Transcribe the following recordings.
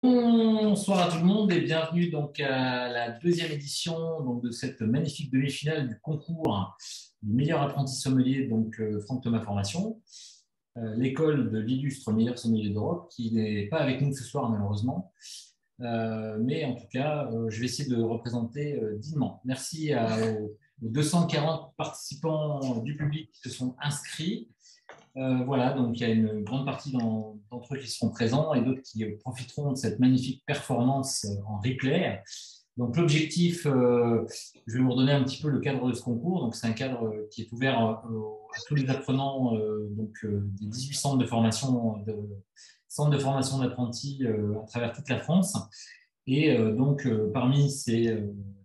Bonsoir à tout le monde et bienvenue donc à la deuxième édition donc, de cette magnifique demi-finale du concours du meilleur apprenti sommelier, donc Franck Thomas Formation, l'école de l'illustre meilleur sommelier d'Europe, qui n'est pas avec nous ce soir malheureusement. Mais en tout cas, je vais essayer de représenter dignement. Merci aux 240 participants du public qui se sont inscrits. Voilà, donc il y a une grande partie d'entre eux qui seront présents et d'autres qui profiteront de cette magnifique performance en replay. Donc l'objectif, je vais vous redonner un petit peu le cadre de ce concours. Donc c'est un cadre qui est ouvert à tous les apprenants des 18 centres de formation d'apprentis à travers toute la France. Et parmi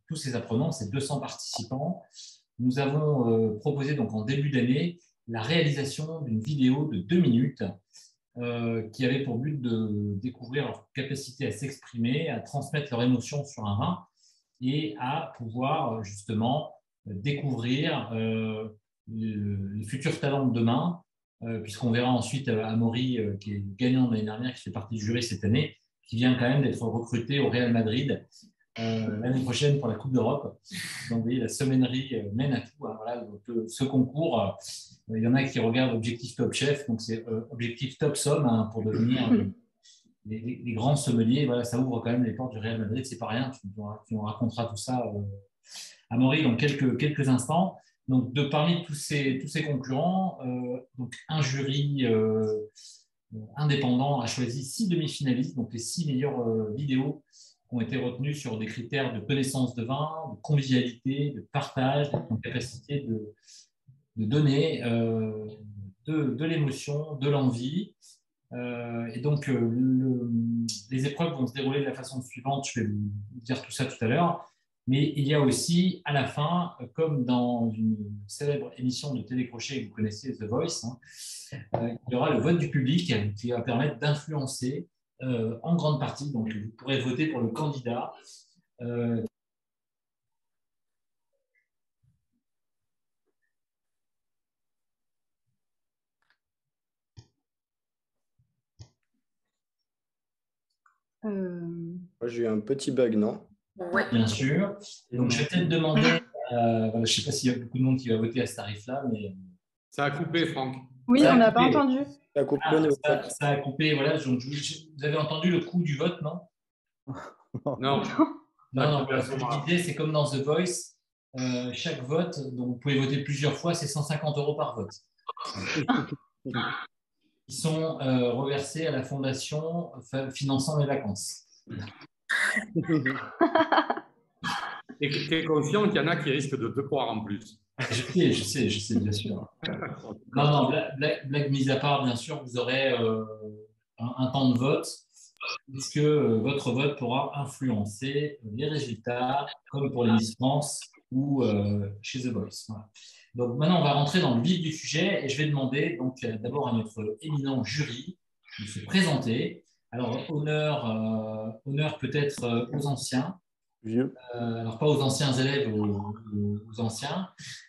tous ces apprenants, ces 200 participants, nous avons proposé donc en début d'année la réalisation d'une vidéo de 2 minutes qui avait pour but de découvrir leur capacité à s'exprimer, à transmettre leurs émotions sur un vin et à pouvoir justement découvrir les futurs talents de demain, puisqu'on verra ensuite Amaury, qui est gagnant de l'année dernière, qui fait partie du jury cette année, qui vient quand même d'être recruté au Real Madrid l'année prochaine pour la Coupe d'Europe. Donc, vous voyez, la sommellerie mène à tout. Hein, voilà, donc, ce concours, il y en a qui regardent Objectif Top Chef, donc c'est Objectif Top Somme hein, pour devenir les grands sommeliers. Voilà, ça ouvre quand même les portes du Real Madrid, c'est pas rien. Tu nous raconteras tout ça, Amaury, dans quelques instants. Donc, parmi tous ces concurrents, donc un jury indépendant a choisi 6 demi-finalistes, donc les 6 meilleures vidéos qui ont été retenues sur des critères de connaissance de vin, de convivialité, de partage, de capacité de donner de l'émotion, de l'envie. Les épreuves vont se dérouler de la façon suivante. Je vais vous dire tout ça tout à l'heure. Mais il y a aussi, à la fin, comme dans une célèbre émission de télécrochet que vous connaissez, The Voice, hein, il y aura le vote du public qui va permettre d'influencer en grande partie. Donc, vous pourrez voter pour le candidat. Moi, j'ai eu un petit bug, non? Oui, bien sûr. Donc, je vais peut-être demander, je ne sais pas s'il y a beaucoup de monde qui va voter à ce tarif-là, mais… Ça a coupé, Franck. Oui, on n'a pas entendu. Ça a coupé, voilà. Donc, vous avez entendu le coût du vote, non? Non. Non, ce que je disais, c'est comme dans The Voice, chaque vote, donc vous pouvez voter plusieurs fois, c'est 150 € par vote. Ils sont reversés à la fondation finançant les vacances. Et tu es conscient qu'il y en a qui risquent de te croire en plus. Je sais, bien sûr. Non, blague mise à part, bien sûr, vous aurez un temps de vote, puisque votre vote pourra influencer les résultats, comme pour les Miss France ou chez The Voice. Voilà. Donc maintenant, on va rentrer dans le vif du sujet et je vais demander donc d'abord à notre éminent jury de se présenter. Alors, honneur peut-être aux anciens. Alors, pas aux anciens élèves, aux anciens.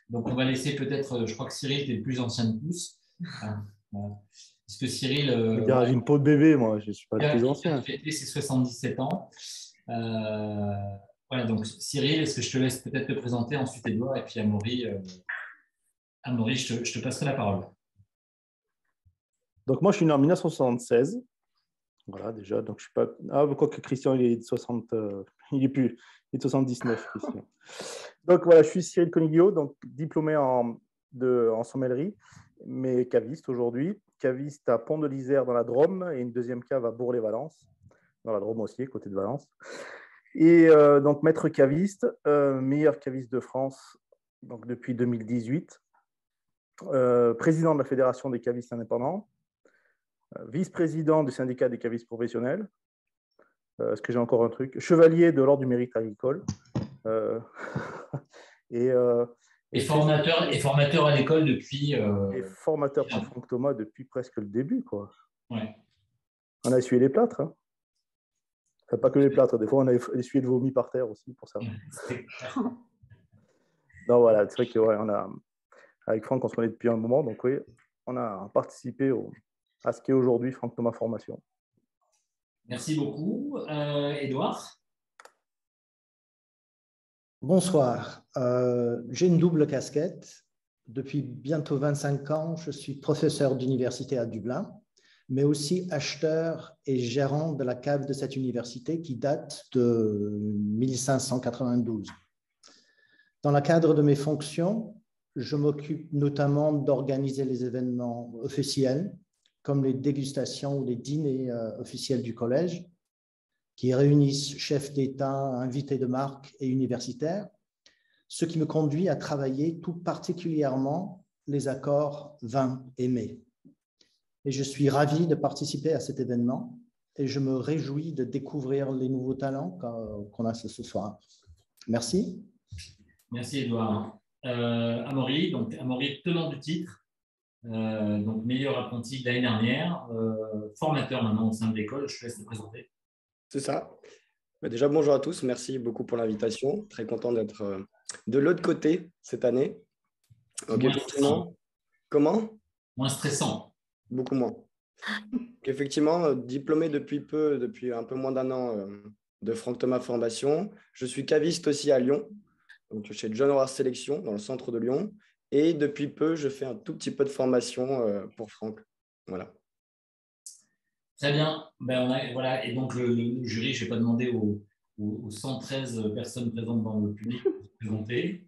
Donc, on va laisser peut-être, je crois que Cyril est le plus ancien de tous. Voilà. Parce que Cyril… j'ai une peau de bébé, moi, je ne suis pas le plus ancien. Il a fêté ses 77 ans. Voilà, donc Cyril, est-ce que je te laisse peut-être te présenter, ensuite Edouard, et puis Amaury, je te passerai la parole. Donc, moi, je suis né en 1976. Voilà, déjà. Donc, je suis pas… Ah, quoique Christian, il est de 60… il est plus… Il est de 79, Christian. Donc, voilà, je suis Cyril Coniglio, donc diplômé en sommellerie, mais caviste aujourd'hui. Caviste à Pont de l'Isère dans la Drôme et une deuxième cave à Bourg-les-Valence, dans la Drôme aussi, côté de Valence. Et donc, maître caviste, meilleur caviste de France donc, depuis 2018, président de la Fédération des cavistes indépendants, vice-président du syndicat des cavistes professionnels. Est-ce que j'ai encore un truc? Chevalier de l'Ordre du Mérite agricole. Et formateur à l'école depuis… Et formateur par Franck Thomas depuis presque le début, quoi. Ouais. On a essuyé les plâtres. Hein. Enfin, pas que les plâtres, des fois on a essuyé le vomi par terre aussi pour ça. Non, voilà, c'est vrai que ouais, avec Franck, on se connaît depuis un moment, donc oui, on a participé à ce qu'est aujourd'hui Franck Thomas Formation. Merci beaucoup. Édouard? Bonsoir. J'ai une double casquette. Depuis bientôt 25 ans, je suis professeur d'université à Dublin, mais aussi acheteur et gérant de la cave de cette université qui date de 1592. Dans le cadre de mes fonctions, je m'occupe notamment d'organiser les événements officiels, comme les dégustations ou les dîners officiels du collège, qui réunissent chefs d'État, invités de marque et universitaires, ce qui me conduit à travailler tout particulièrement les accords vin et mets. Et je suis ravi de participer à cet événement et je me réjouis de découvrir les nouveaux talents qu'on a ce soir. Merci. Merci, Édouard. Amaury, donc Amaury, tenant du titre, donc meilleur apprenti de l'année dernière, formateur maintenant au sein de l'école. Je te laisse te présenter. C'est ça. Déjà, bonjour à tous. Merci beaucoup pour l'invitation. Très content d'être de l'autre côté cette année. Donc, effectivement, comment? Moins stressant. Beaucoup moins. Donc, effectivement, diplômé depuis un peu moins d'un an de Franck Thomas Formation. Je suis caviste aussi à Lyon, donc chez John Horace Sélection, dans le centre de Lyon. Et depuis peu, je fais un tout petit peu de formation pour Franck. Voilà. Très bien. Voilà. Et donc, le jury, je ne vais pas demander aux 113 personnes présentes dans le public de se présenter.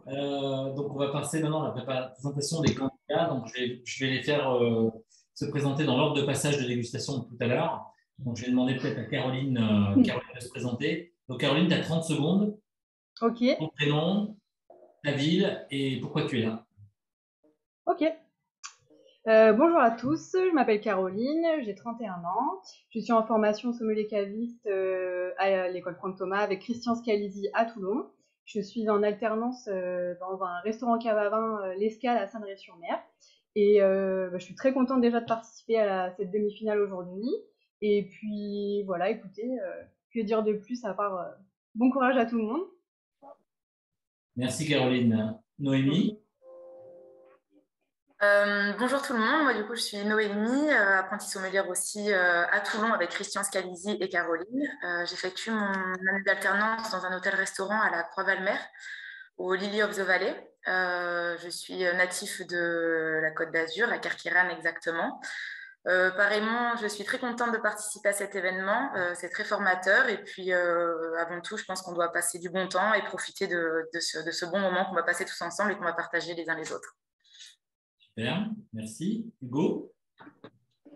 Donc, on va passer maintenant à la présentation des candidats. Donc, je vais les faire se présenter dans l'ordre de passage de dégustation de tout à l'heure. Donc, je vais demander peut-être à Caroline de se présenter. Donc, Caroline, tu as 30 secondes. OK. Ton prénom, ta ville et pourquoi tu es là. OK. Bonjour à tous, je m'appelle Caroline, j'ai 31 ans. Je suis en formation sommelier caviste à l'école Franck Thomas avec Christian Scalisi à Toulon. Je suis en alternance dans un restaurant cave à vin, l'Escale à Saint-André-sur-Mer. Et je suis très contente déjà de participer à cette demi-finale aujourd'hui. Et puis voilà, écoutez, que dire de plus à part bon courage à tout le monde. Merci Caroline. Noémie? Bonjour tout le monde, moi du coup je suis Noémie, apprentie sommelière aussi à Toulon avec Christian Scalisi et Caroline. J'effectue mon année d'alternance dans un hôtel-restaurant à la Croix-Valmer, au Lily of the Valley. Je suis natif de la Côte d'Azur, à Carqueiranne exactement. Pareillement, je suis très contente de participer à cet événement, c'est très formateur et puis avant tout je pense qu'on doit passer du bon temps et profiter de ce bon moment qu'on va passer tous ensemble et qu'on va partager les uns les autres. Super, merci. Hugo?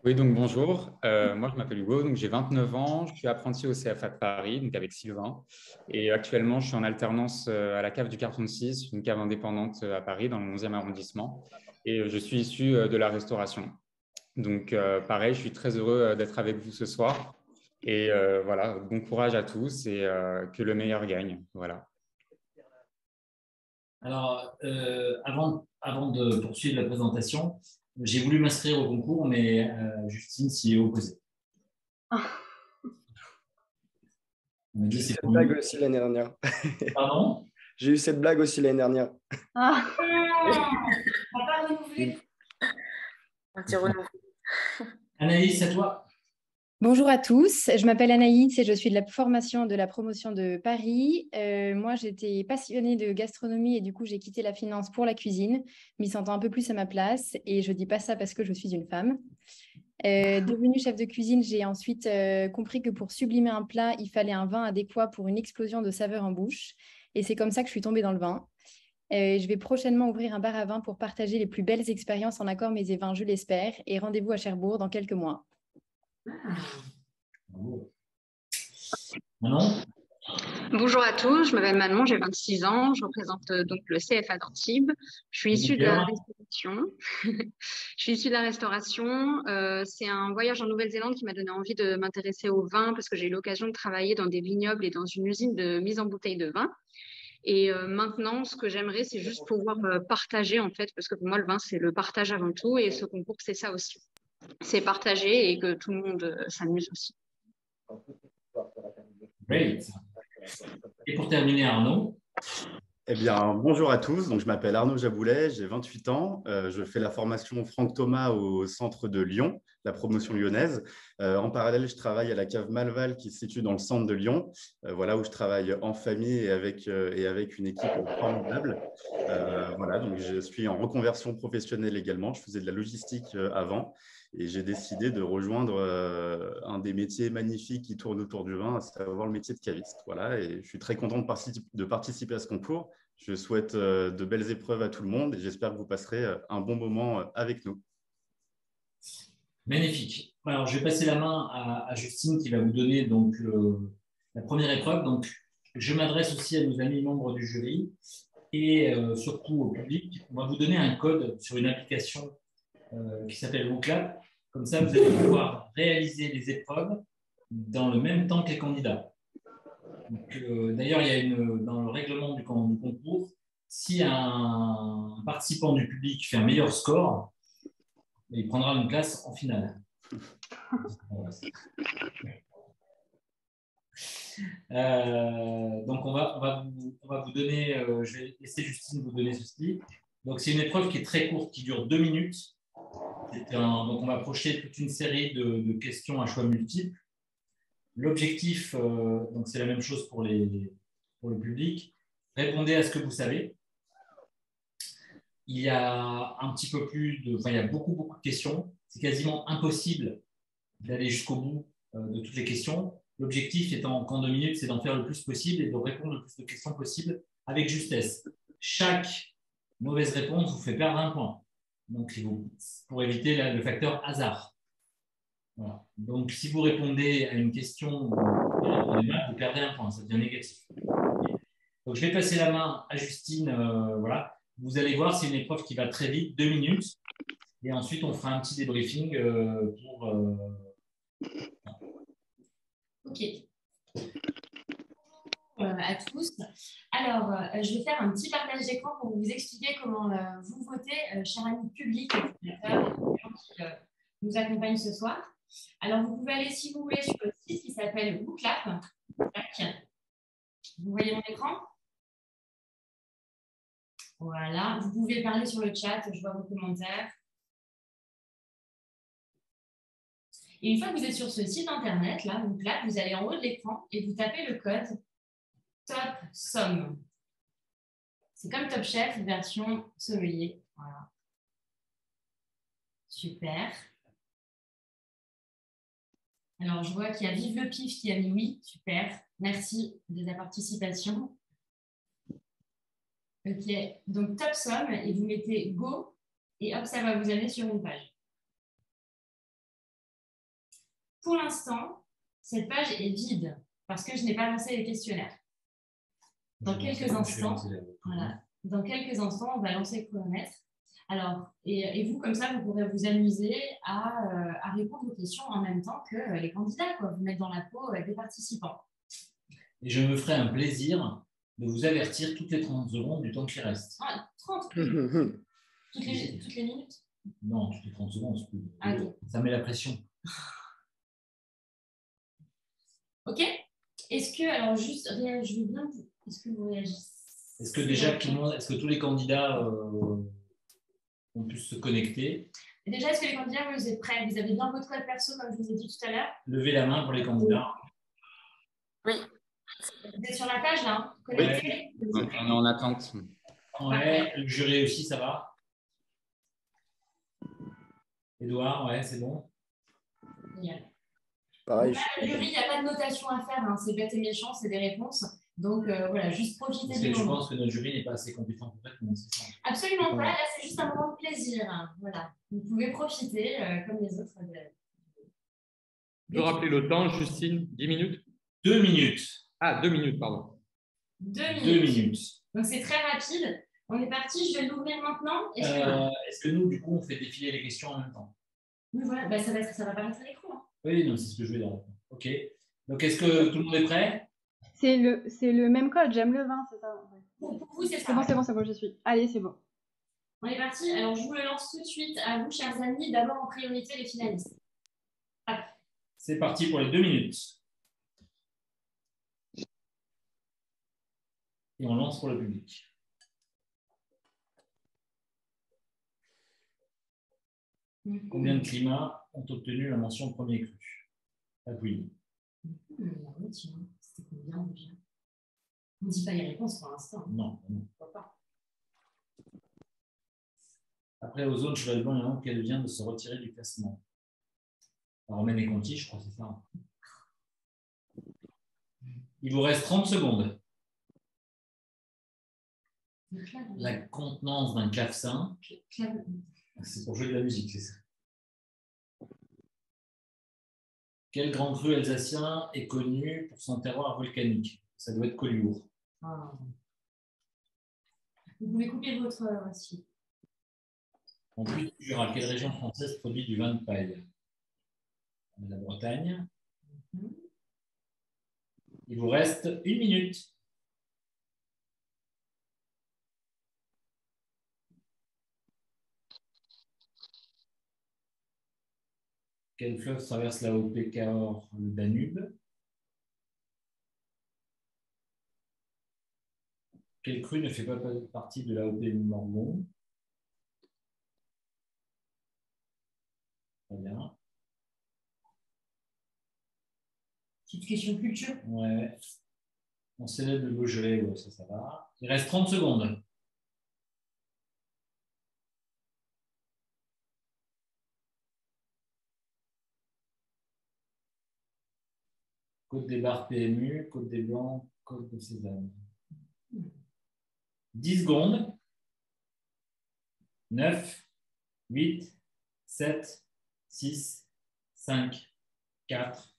Oui, donc bonjour. Moi, je m'appelle Hugo, donc j'ai 29 ans. Je suis apprenti au CFA de Paris, donc avec Sylvain. Et actuellement, je suis en alternance à la cave du Carton 6, une cave indépendante à Paris, dans le 11e arrondissement. Et je suis issu de la restauration. Donc, pareil, je suis très heureux d'être avec vous ce soir. Et voilà, bon courage à tous et que le meilleur gagne. Voilà. Alors, avant de poursuivre la présentation, j'ai voulu m'inscrire au concours, mais Justine s'y est opposée. J'ai eu cette blague aussi l'année dernière. Pardon? J'ai eu cette blague aussi l'année dernière. Ah. Un petit renouveau. Anaïs, à toi. Bonjour à tous, je m'appelle Anaïs et je suis de la formation de la promotion de Paris. Moi, j'étais passionnée de gastronomie et du coup, j'ai quitté la finance pour la cuisine, m'y sentant un peu plus à ma place. Et je ne dis pas ça parce que je suis une femme. Devenue chef de cuisine, j'ai ensuite compris que pour sublimer un plat, il fallait un vin adéquat pour une explosion de saveurs en bouche. Et c'est comme ça que je suis tombée dans le vin. Je vais prochainement ouvrir un bar à vin pour partager les plus belles expériences en accord mets et vins, je l'espère. Et rendez-vous à Cherbourg dans quelques mois. Manon? Bonjour à tous, je m'appelle Manon, j'ai 26 ans, je représente donc le CFA d'Antibes. Je suis issue de la restauration. C'est un voyage en Nouvelle-Zélande qui m'a donné envie de m'intéresser au vin parce que j'ai eu l'occasion de travailler dans des vignobles et dans une usine de mise en bouteille de vin. Et maintenant, ce que j'aimerais, c'est juste pouvoir partager en fait, parce que pour moi, le vin, c'est le partage avant tout et ce concours, c'est ça aussi. C'est partager et que tout le monde s'amuse aussi. Great. Et pour terminer, Arnaud? Eh bien, bonjour à tous. Donc, je m'appelle Arnaud Jaboulet, j'ai 28 ans. Je fais la formation Franck Thomas au centre de Lyon, la promotion lyonnaise. En parallèle, je travaille à la cave Malval qui se situe dans le centre de Lyon, voilà, où je travaille en famille et avec une équipe formidable. Voilà, donc je suis en reconversion professionnelle également. Je faisais de la logistique avant et j'ai décidé de rejoindre un des métiers magnifiques qui tourne autour du vin, à savoir le métier de caviste. Voilà, et je suis très content de participer à ce concours. Je souhaite de belles épreuves à tout le monde et j'espère que vous passerez un bon moment avec nous. Magnifique. Alors, je vais passer la main à Justine qui va vous donner donc, la première épreuve. Donc, je m'adresse aussi à nos amis membres du jury et surtout au public. On va vous donner un code sur une application qui s'appelle WooClap. Comme ça, vous allez pouvoir réaliser les épreuves dans le même temps que les candidats. D'ailleurs, il y a dans le règlement du concours, si un participant du public fait un meilleur score, il prendra une place en finale. Donc, on va vous donner, je vais laisser Justine vous donner ceci. Donc, c'est une épreuve qui est très courte, qui dure 2 minutes. Donc, on va approcher toute une série de questions à choix multiples. L'objectif, donc c'est la même chose pour le public. Répondez à ce que vous savez. Il y a un petit peu il y a beaucoup de questions. C'est quasiment impossible d'aller jusqu'au bout de toutes les questions. L'objectif étant qu'en 2 minutes, c'est d'en faire le plus possible et de répondre le plus de questions possible avec justesse. Chaque mauvaise réponse vous fait perdre un point. Donc, pour éviter le facteur hasard. Voilà. Donc, si vous répondez à une question, vous perdez un point, ça devient négatif. Donc, je vais passer la main à Justine. Voilà. Vous allez voir, c'est une épreuve qui va très vite, 2 minutes. Et ensuite, on fera un petit débriefing pour... Ok. À tous. Alors, je vais faire un petit partage d'écran pour vous expliquer comment vous votez, chers amis publics et gens qui nous accompagnent ce soir. Alors, vous pouvez aller, si vous voulez, sur le site qui s'appelle WooClap. Vous voyez mon écran? Voilà. Vous pouvez parler sur le chat, je vois vos commentaires. Et une fois que vous êtes sur ce site internet, là, WooClap, vous allez en haut de l'écran et vous tapez le code TOP-SOM. C'est comme Top Chef, version sommelier. Voilà. Super. Alors, je vois qu'il y a Vive le Pif qui a mis oui. Super. Merci de ta participation. Ok. Donc, TOP-SOM et vous mettez Go et hop, ça va vous amener sur une page. Pour l'instant, cette page est vide parce que je n'ai pas lancé les questionnaires. Dans quelques instants, on va lancer le chronomètre. Alors, et vous, comme ça, vous pourrez vous amuser à répondre aux questions en même temps que les candidats, quoi. Vous mettre dans la peau des participants. Et je me ferai un plaisir de vous avertir toutes les 30 secondes du temps qui reste. Ah, 30 toutes les minutes? Non, toutes les 30 secondes. Ah, okay. Ça met la pression. Ok. Est-ce que, alors juste, je veux bien, est-ce que vous réagissez? Est-ce que déjà, est-ce que tous les candidats ont pu se connecter? Et déjà, est-ce que les candidats, vous êtes prêts? Vous avez bien votre code perso, comme je vous ai dit tout à l'heure? Levez la main pour les candidats. Oui. Vous êtes sur la page, là, hein? Connecté? On est en attente. Ouais, le jury aussi, ça va? Edouard, ouais, c'est bon? Génial. Pareil. Le jury, il n'y a pas de notation à faire, hein. C'est bête et méchant, c'est des réponses. Donc voilà, juste profitez du moment. Je pense que notre jury n'est pas assez compétent pour répondre, c'est ça? Absolument pas, là c'est juste un moment de plaisir. Voilà, vous pouvez profiter comme les autres. Je peux rappeler le temps, Justine, 10 minutes? 2 minutes. Ah, 2 minutes, pardon. 2 minutes. 2 minutes. Donc c'est très rapide. On est parti, je vais l'ouvrir maintenant. Est-ce que nous, du coup, on fait défiler les questions en même temps? Oui, voilà, bah, ça va apparaître à l'écran. Hein. Oui, non, c'est ce que je vais dire. Ok. Donc est-ce que tout le monde est prêt? C'est le même code, j'aime le vin, c'est ça. Pour vous, c'est ça. C'est bon, j'y suis. Allez, c'est bon. On est parti. Alors, je vous le lance tout de suite à vous, chers amis. D'abord, en priorité, les finalistes. Hop. C'est parti pour les 2 minutes. Et on lance pour le public. Combien de climats ont obtenu la mention premier cru? Oui. Oui, tiens, c'était combien déjà? On ne dit pas les réponses pour l'instant. Non. Pourquoi pas? Après, Ozone, Cheval Blanc et Ambre, qu'elle vient de se retirer du classement. Romaine et Conti, je crois que c'est ça. Il vous reste 30 secondes. La contenance d'un clavecin. C'est pour jouer de la musique, c'est ça. Quel grand cru alsacien est connu pour son terroir volcanique? Ça doit être Collioure. Ah. Vous pouvez couper votre récit. En plus du Jura, quelle région française produit du vin de paille? La Bretagne. Il vous reste 1 minute. Quel fleuve traverse la Haute-Cahors? Le Danube. Quel cru ne fait pas partie de la Haute-Morgon? Très bien. Petite question culture. Ouais. On célèbre le Beaujolais, ouais, ça va. Il reste 30 secondes. Côte des Barres PMU, Côte des Blancs, Côte de Sésame. 10 secondes. 9, 8, 7, 6, 5, 4,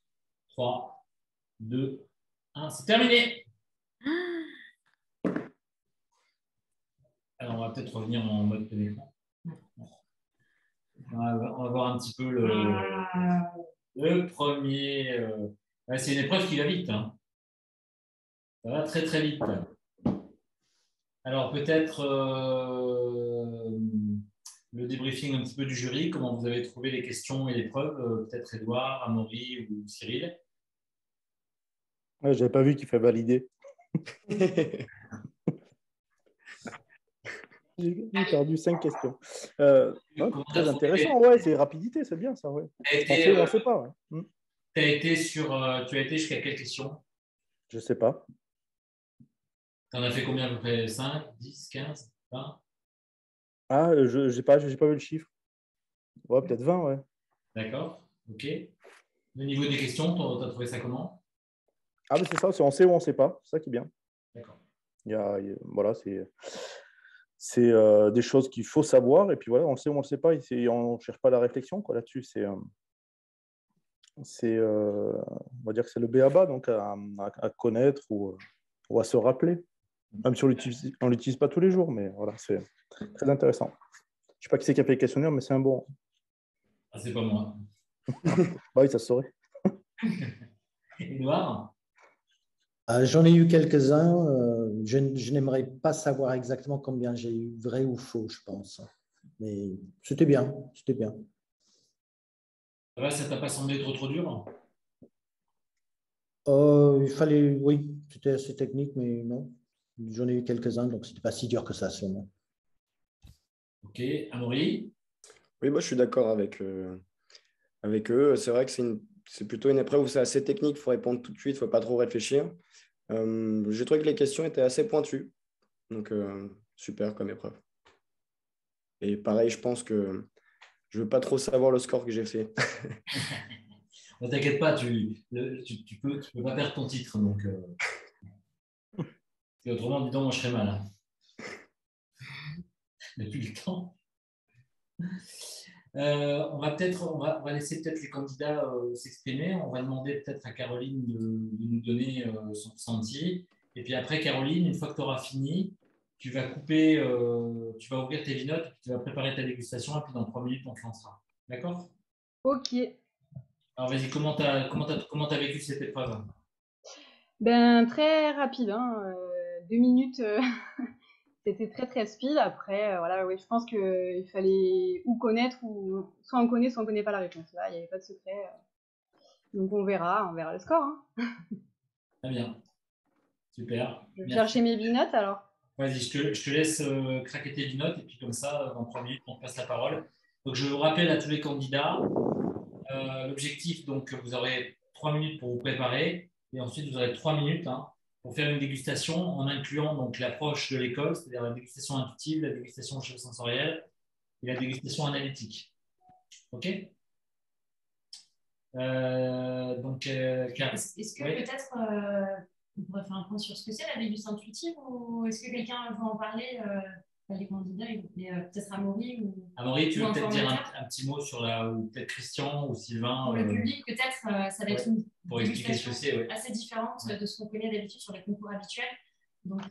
3, 2, 1. C'est terminé. Alors, on va peut-être revenir en mode téléphone. On va voir un petit peu le premier. C'est une épreuve qui va vite. Hein. Ça va très, très vite. Alors, peut-être le débriefing un petit peu du jury, comment vous avez trouvé les questions et l'épreuve, peut-être Edouard, Amaury ou Cyril. Ouais, je n'avais pas vu qu'il fait valider. J'ai perdu 5 questions. Ouais, très intéressant, ouais, c'est rapidité, c'est bien ça. Ouais. On ne sait pas. Ouais. Tu as été jusqu'à quelle question? Je ne sais pas. Tu en as fait combien à peu près? 5, 10, 15, 20? Ah, je n'ai pas vu le chiffre. Ouais, peut-être 20, ouais. D'accord, ok. Au niveau des questions, tu as trouvé ça comment? Ah, mais c'est ça, on sait ou on ne sait pas. C'est ça qui est bien. D'accord. Voilà, c'est des choses qu'il faut savoir. Et puis voilà, on le sait ou on ne le sait pas. On ne cherche pas la réflexion quoi, là-dessus. On va dire que c'est le b.a.-ba, donc à connaître ou à se rappeler. Même si on ne l'utilise pas tous les jours, mais voilà, c'est très intéressant. Je ne sais pas qui c'est qui a fait le questionnaire, mais c'est un bon. Ah, c'est pas moi. Bah oui, ça se saurait. Edouard? J'en ai eu quelques-uns. Je n'aimerais pas savoir exactement combien j'ai eu, vrai ou faux, je pense. Mais c'était bien, c'était bien. Ça t'a pas semblé trop dur? Il fallait, oui, c'était assez technique, mais non. J'en ai eu quelques-uns, donc c'était pas si dur que ça, seulement. Ok, Amaury? Oui, moi je suis d'accord avec eux. C'est vrai que c'est plutôt une épreuve où c'est assez technique, il faut répondre tout de suite, il ne faut pas trop réfléchir. J'ai trouvé que les questions étaient assez pointues, donc super comme épreuve. Et pareil, je pense que je ne veux pas trop savoir le score que j'ai fait. Ne t'inquiète pas, tu peux pas perdre ton titre. Donc, autrement, dis donc, moi je serais mal. Hein. Depuis le temps. On va laisser peut-être les candidats s'exprimer. On va demander peut-être à Caroline de nous donner son ressenti. Et puis après, Caroline, une fois que tu auras fini, tu vas couper, tu vas ouvrir tes vinotes, tu vas préparer ta dégustation et puis dans 3 minutes, on te lancera. D'accord? Ok. Alors vas-y, comment t'as vécu cette épreuve? Ben, très rapide, hein. 2 minutes, c'était très très speed. Après, voilà, oui, je pense qu'il fallait ou connaître, ou soit on connaît, soit on ne connaît pas la réponse. Là, il n'y avait pas de secret. Donc on verra le score. Hein. Très bien. Super. Je vais chercher mes binotes alors. Vas-y, je te laisse craquer tes binotes et puis comme ça, dans 3 minutes, on te passe la parole. Donc, je vous rappelle à tous les candidats, l'objectif, donc, vous aurez 3 minutes pour vous préparer et ensuite vous aurez 3 minutes pour faire une dégustation en incluant donc l'approche de l'école, c'est-à-dire la dégustation intuitive, la dégustation géosensorielle et la dégustation analytique. OK? Est-ce que peut-être on pourrait faire un point sur ce que c'est la dégustation intuitive ou est-ce que quelqu'un veut en parler les candidats, peut-être Amaury ou Amaury, tu veux un peut-être dire formateur un petit mot sur ou peut-être Christian ou Sylvain. Pour le public, peut-être, ça va être une pour expliquer ce que c'est, assez différente de ce qu'on connaît d'habitude sur les concours habituels. Donc,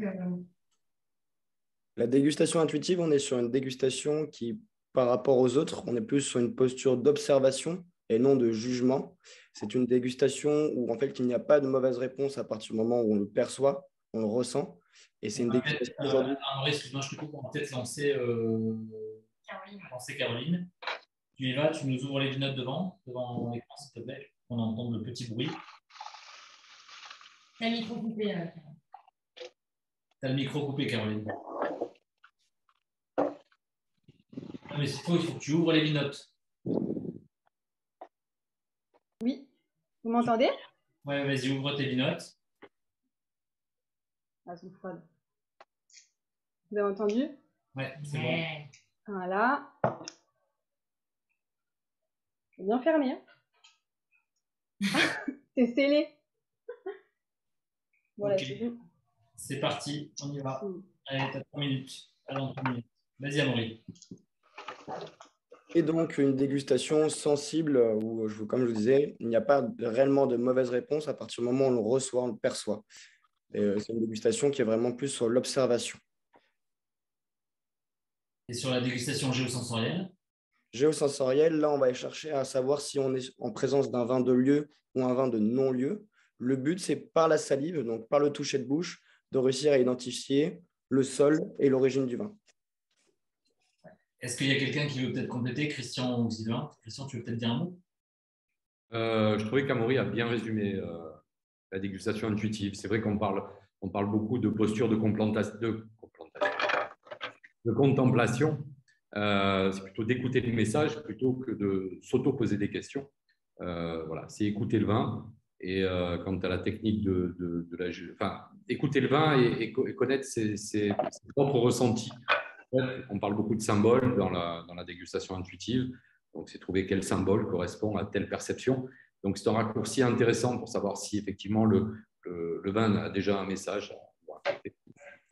La dégustation intuitive, on est sur une dégustation qui, par rapport aux autres, on est plus sur une posture d'observation et non de jugement. C'est une dégustation où en fait il n'y a pas de mauvaise réponse à partir du moment où on le perçoit, on le ressent. Et c'est une dégustation aujourd'hui. Amaury, excuse-moi, je te coupe, on va peut-être lancer Caroline. Tu y vas, tu nous ouvres les vignottes devant l'écran, s'il te plaît. On entend le petit bruit. T'as le micro coupé. T'as le micro coupé, Caroline. Non, mais il faut que tu ouvres les vignottes. Oui. Vous m'entendez? Ouais, vas-y, ouvre tes vignottes. Ah, c'est froide. Vous avez entendu? Ouais, c'est bon. Voilà. C'est bien fermé. C'est scellé. Voilà, okay. C'est parti, on y va. Allez, t'as 3 minutes. Alors, 3 minutes. Vas-y, Amaury. Et donc, une dégustation sensible où, comme je vous disais, il n'y a pas réellement de mauvaise réponse à partir du moment où on le reçoit, on le perçoit. C'est une dégustation qui est vraiment plus sur l'observation. Et sur la dégustation géosensorielle? Géosensorielle, là, on va chercher à savoir si on est en présence d'un vin de lieu ou un vin de non-lieu. Le but, c'est par la salive, donc par le toucher de bouche, de réussir à identifier le sol et l'origine du vin. Est-ce qu'il y a quelqu'un qui veut peut-être compléter, Christian ou Sylvain? Christian, tu veux peut-être dire un mot? Je trouvais qu'Amaury a bien résumé la dégustation intuitive. C'est vrai qu'on parle beaucoup de posture de contemplation. C'est plutôt d'écouter le message plutôt que de s'auto-poser des questions. Voilà, c'est écouter le vin. Et quant à la technique écouter le vin et connaître ses propres ressentis. On parle beaucoup de symboles dans la dégustation intuitive. Donc, c'est trouver quel symbole correspond à telle perception. Donc, c'est un raccourci intéressant pour savoir si effectivement le vin a déjà un message.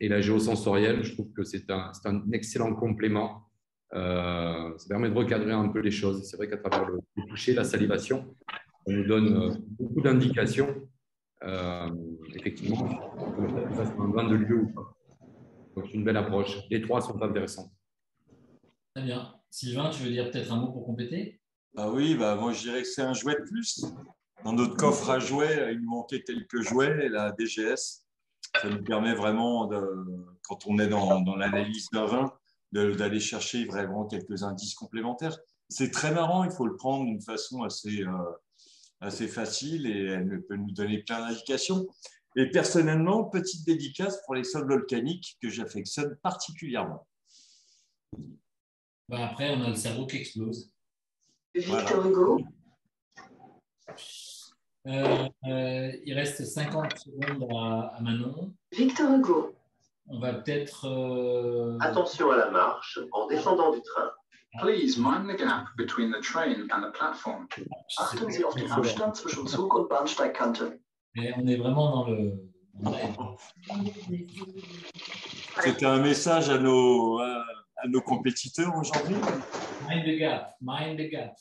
Et la géosensorielle, je trouve que c'est un excellent complément. Ça permet de recadrer un peu les choses. C'est vrai qu'à travers le toucher, la salivation, on nous donne beaucoup d'indications. Effectivement, que ça soit un vin de lieu ou pas. Donc, c'est une belle approche. Les trois sont intéressants. Très bien. Sylvain, tu veux dire peut-être un mot pour compléter? Oui, moi je dirais que c'est un jouet de plus. Dans notre coffre à jouets, il nous manquait quelques jouets, et la DGS, ça nous permet vraiment, quand on est dans l'analyse d'un vin, d'aller chercher vraiment quelques indices complémentaires. C'est très marrant, il faut le prendre d'une façon assez facile et elle peut nous donner plein d'indications. Et personnellement, petite dédicace pour les sols volcaniques que j'affectionne particulièrement. Après, on a le cerveau qui explose. Victor Hugo. Il reste 50 secondes à Manon. Victor Hugo. On va peut-être... Attention à la marche en descendant du train. Please mind the gap between the train and the platform. Achten Sie auf den Abstand zwischen Zug und Bahnsteigkante. Mais on est vraiment dans le... C'était un message à nos compétiteurs aujourd'hui. Mind the gap, mind the gap.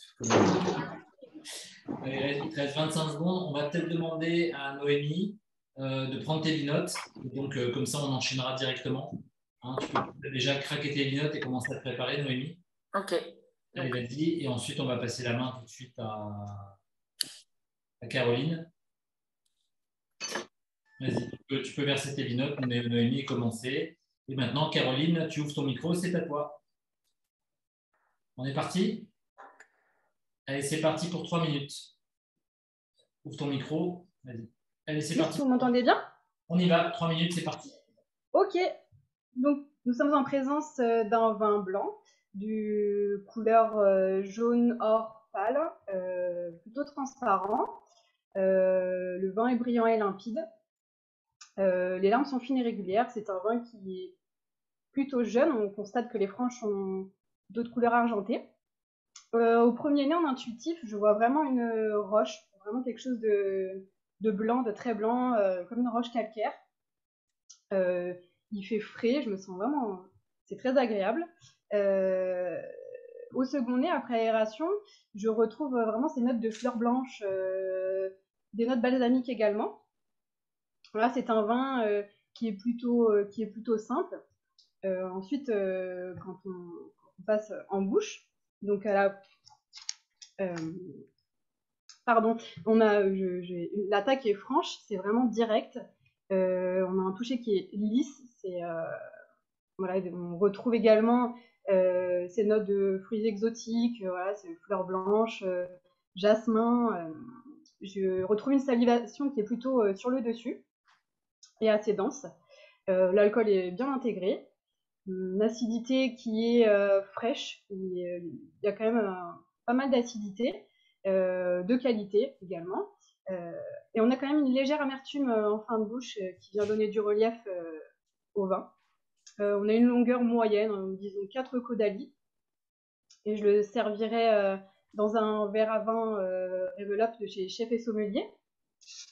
Allez, il reste 25 secondes. On va peut-être demander à Noémie de prendre tes vignottes. Donc, comme ça, on enchaînera directement. Tu peux déjà craquer tes vignottes et commencer à te préparer, Noémie. Ok. Allez, vas-y. Et ensuite, on va passer la main tout de suite à Caroline. Vas-y, tu peux verser tes vignottes. Noémie est commencée. Et maintenant, Caroline, tu ouvres ton micro, c'est à toi. On est parti? Allez, c'est parti pour 3 minutes. Ouvre ton micro. Vas-y. Allez, c'est parti. Vous m'entendez bien? On y va. 3 minutes, c'est parti. Ok. Donc, nous sommes en présence d'un vin blanc de couleur jaune or pâle, plutôt transparent. Le vin est brillant et limpide. Les larmes sont fines et régulières. C'est un vin qui est plutôt jeune. On constate que les franges ont d'autres couleurs argentées. Au premier nez, en intuitif, je vois vraiment une roche, vraiment quelque chose de blanc, de très blanc, comme une roche calcaire. Il fait frais, je me sens vraiment... C'est très agréable. Au second nez, après aération, je retrouve vraiment ces notes de fleurs blanches, des notes balsamiques également. Voilà, c'est un vin qui est plutôt simple. Ensuite, quand on passe en bouche, donc pardon, l'attaque est franche, c'est vraiment direct. On a un toucher qui est lisse. Voilà, on retrouve également ces notes de fruits exotiques, voilà, ces fleurs blanches, jasmin. Je retrouve une salivation qui est plutôt sur le dessus et assez dense. L'alcool est bien intégré. Une acidité qui est fraîche. Il y a quand même pas mal d'acidité, de qualité également. Et on a quand même une légère amertume en fin de bouche qui vient donner du relief au vin. On a une longueur moyenne, disons 4 caudalie. Et je le servirai dans un verre à vin Level Up de chez Chef et Sommelier,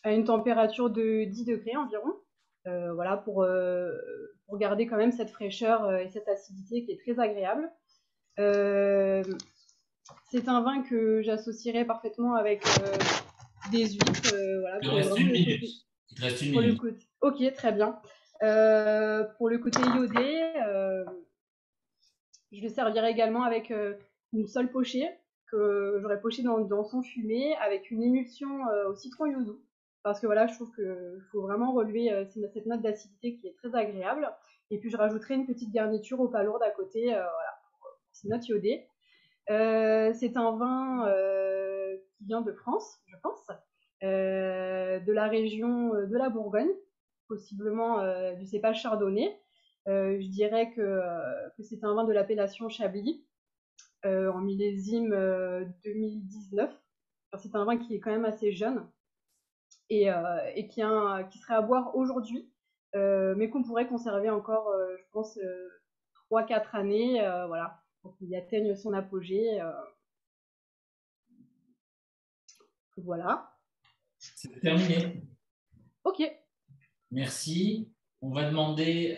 à une température de 10 degrés environ. Voilà, pour garder quand même cette fraîcheur et cette acidité qui est très agréable. C'est un vin que j'associerais parfaitement avec des huîtres. Voilà, il reste une minute. Il reste une minute. Ok, très bien. Pour le côté iodé, je le servirai également avec une sole pochée que j'aurais pochée dans son fumé avec une émulsion au citron yuzu. Parce que voilà, je trouve qu'il faut vraiment relever cette note d'acidité qui est très agréable. Et puis je rajouterai une petite garniture aux palourdes à côté, voilà, pour ces notes iodées. C'est un vin qui vient de France, je pense, de la région de la Bourgogne, possiblement du cépage chardonnay. Je dirais que c'est un vin de l'appellation Chablis, en millésime 2019. Enfin, c'est un vin qui est quand même assez jeune et qui serait à boire aujourd'hui, mais qu'on pourrait conserver encore, je pense, 3-4 années, voilà, pour qu'il atteigne son apogée. Voilà. C'est terminé. Ok. Merci. On va demander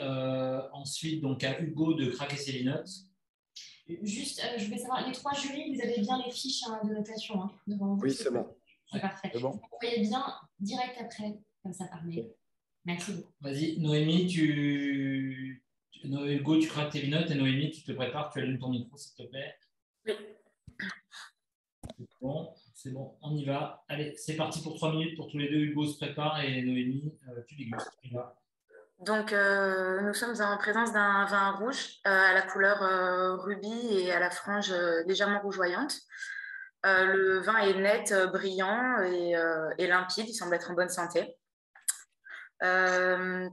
ensuite donc à Hugo de craquer ses notes. Juste, je voulais savoir, les 3 jurys, vous avez bien les fiches de notation devant vous? Oui, c'est bon. C'est parfait. C'est bon. Vous voyez bien direct après, comme ça par mail. Merci beaucoup. Vas-y, Noémie, Hugo, tu craques tes notes et Noémie, tu te prépares, tu allumes ton micro, s'il te plaît. Oui. Bon, c'est bon, on y va. Allez, c'est parti pour 3 minutes pour tous les deux. Hugo se prépare et Noémie, tu dégustes. Donc, nous sommes en présence d'un vin rouge à la couleur rubis et à la frange légèrement rougeoyante. Le vin est net, brillant et limpide. Il semble être en bonne santé. Au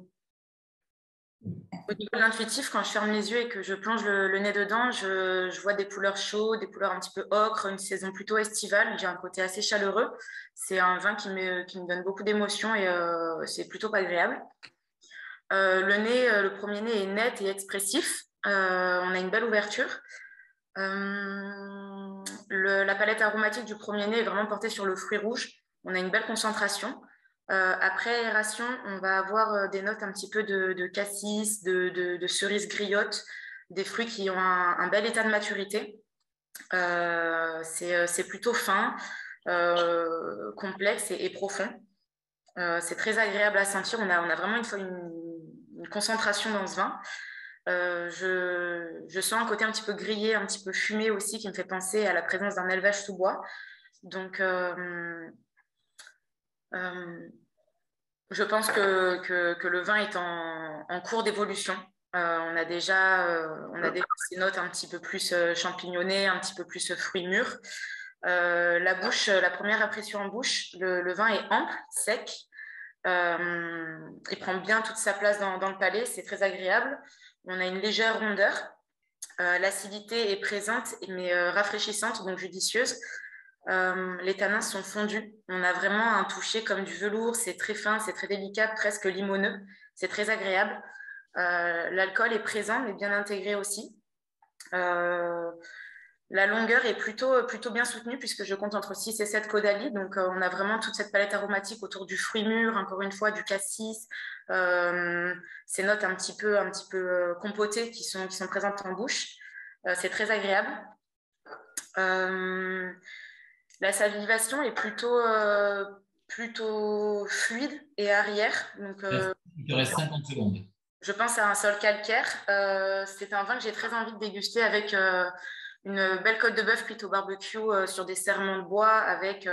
niveau de l'intuitif, quand je ferme les yeux et que je plonge le nez dedans, je vois des couleurs chaudes, des couleurs un petit peu ocre, une saison plutôt estivale. J'ai un côté assez chaleureux. C'est un vin qui me donne beaucoup d'émotions et c'est plutôt agréable. Le premier nez est net et expressif. On a une belle ouverture. La palette aromatique du premier nez est vraiment portée sur le fruit rouge. On a une belle concentration. Après aération, on va avoir des notes un petit peu de cassis, de cerises griottes, des fruits qui ont un bel état de maturité. C'est plutôt fin, complexe et profond. C'est très agréable à sentir. On a vraiment une concentration dans ce vin. Je sens un côté un petit peu grillé, un petit peu fumé aussi, qui me fait penser à la présence d'un élevage sous bois. Donc, je pense que le vin est en cours d'évolution. On a déjà ces notes un petit peu plus champignonnées, un petit peu plus fruits mûrs. La première impression en bouche, le vin est ample, sec. Il prend bien toute sa place dans le palais, c'est très agréable. On a une légère rondeur. L'acidité est présente, mais rafraîchissante, donc judicieuse. Les tanins sont fondus. On a vraiment un toucher comme du velours. C'est très fin, c'est très délicat, presque limoneux. C'est très agréable. L'alcool est présent, mais bien intégré aussi. La longueur est plutôt bien soutenue puisque je compte entre 6 et 7 caudalies. Donc, on a vraiment toute cette palette aromatique autour du fruit mûr, encore une fois, du cassis. Ces notes un petit peu compotées qui sont présentes en bouche. C'est très agréable. La salivation est plutôt fluide et arrière. Donc, il te reste 50 secondes. Je pense à un sol calcaire. C'est un vin que j'ai très envie de déguster avec une belle côte de bœuf cuite au barbecue sur des serments de bois avec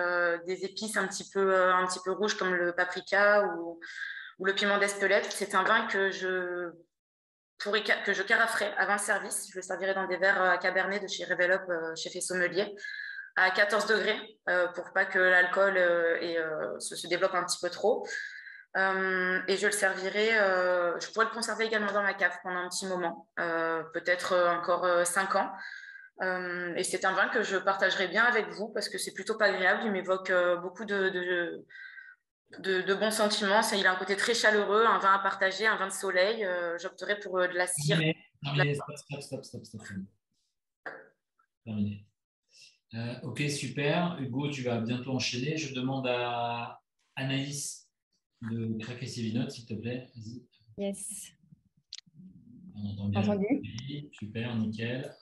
des épices un petit peu rouges comme le paprika ou le piment d'Espelette. C'est un vin que je caraferai avant le service. Je le servirai dans des verres à Cabernet de chez Revelop, chef et sommelier, à 14 degrés pour pas que l'alcool se développe un petit peu trop. Et je le servirai, je pourrais le conserver également dans ma cave pendant un petit moment, peut-être encore 5 ans. Et c'est un vin que je partagerai bien avec vous parce que c'est plutôt pas agréable. Il m'évoque beaucoup de bons sentiments. Il a un côté très chaleureux, un vin à partager, un vin de soleil. J'opterai pour de la cire. Terminé. Stop. Terminé. Ok, super. Hugo, tu vas bientôt enchaîner. Je demande à Anaïs de craquer ses vinotes, s'il te plaît. Vas-y. Yes. On entend bien. Entendu. Super, nickel.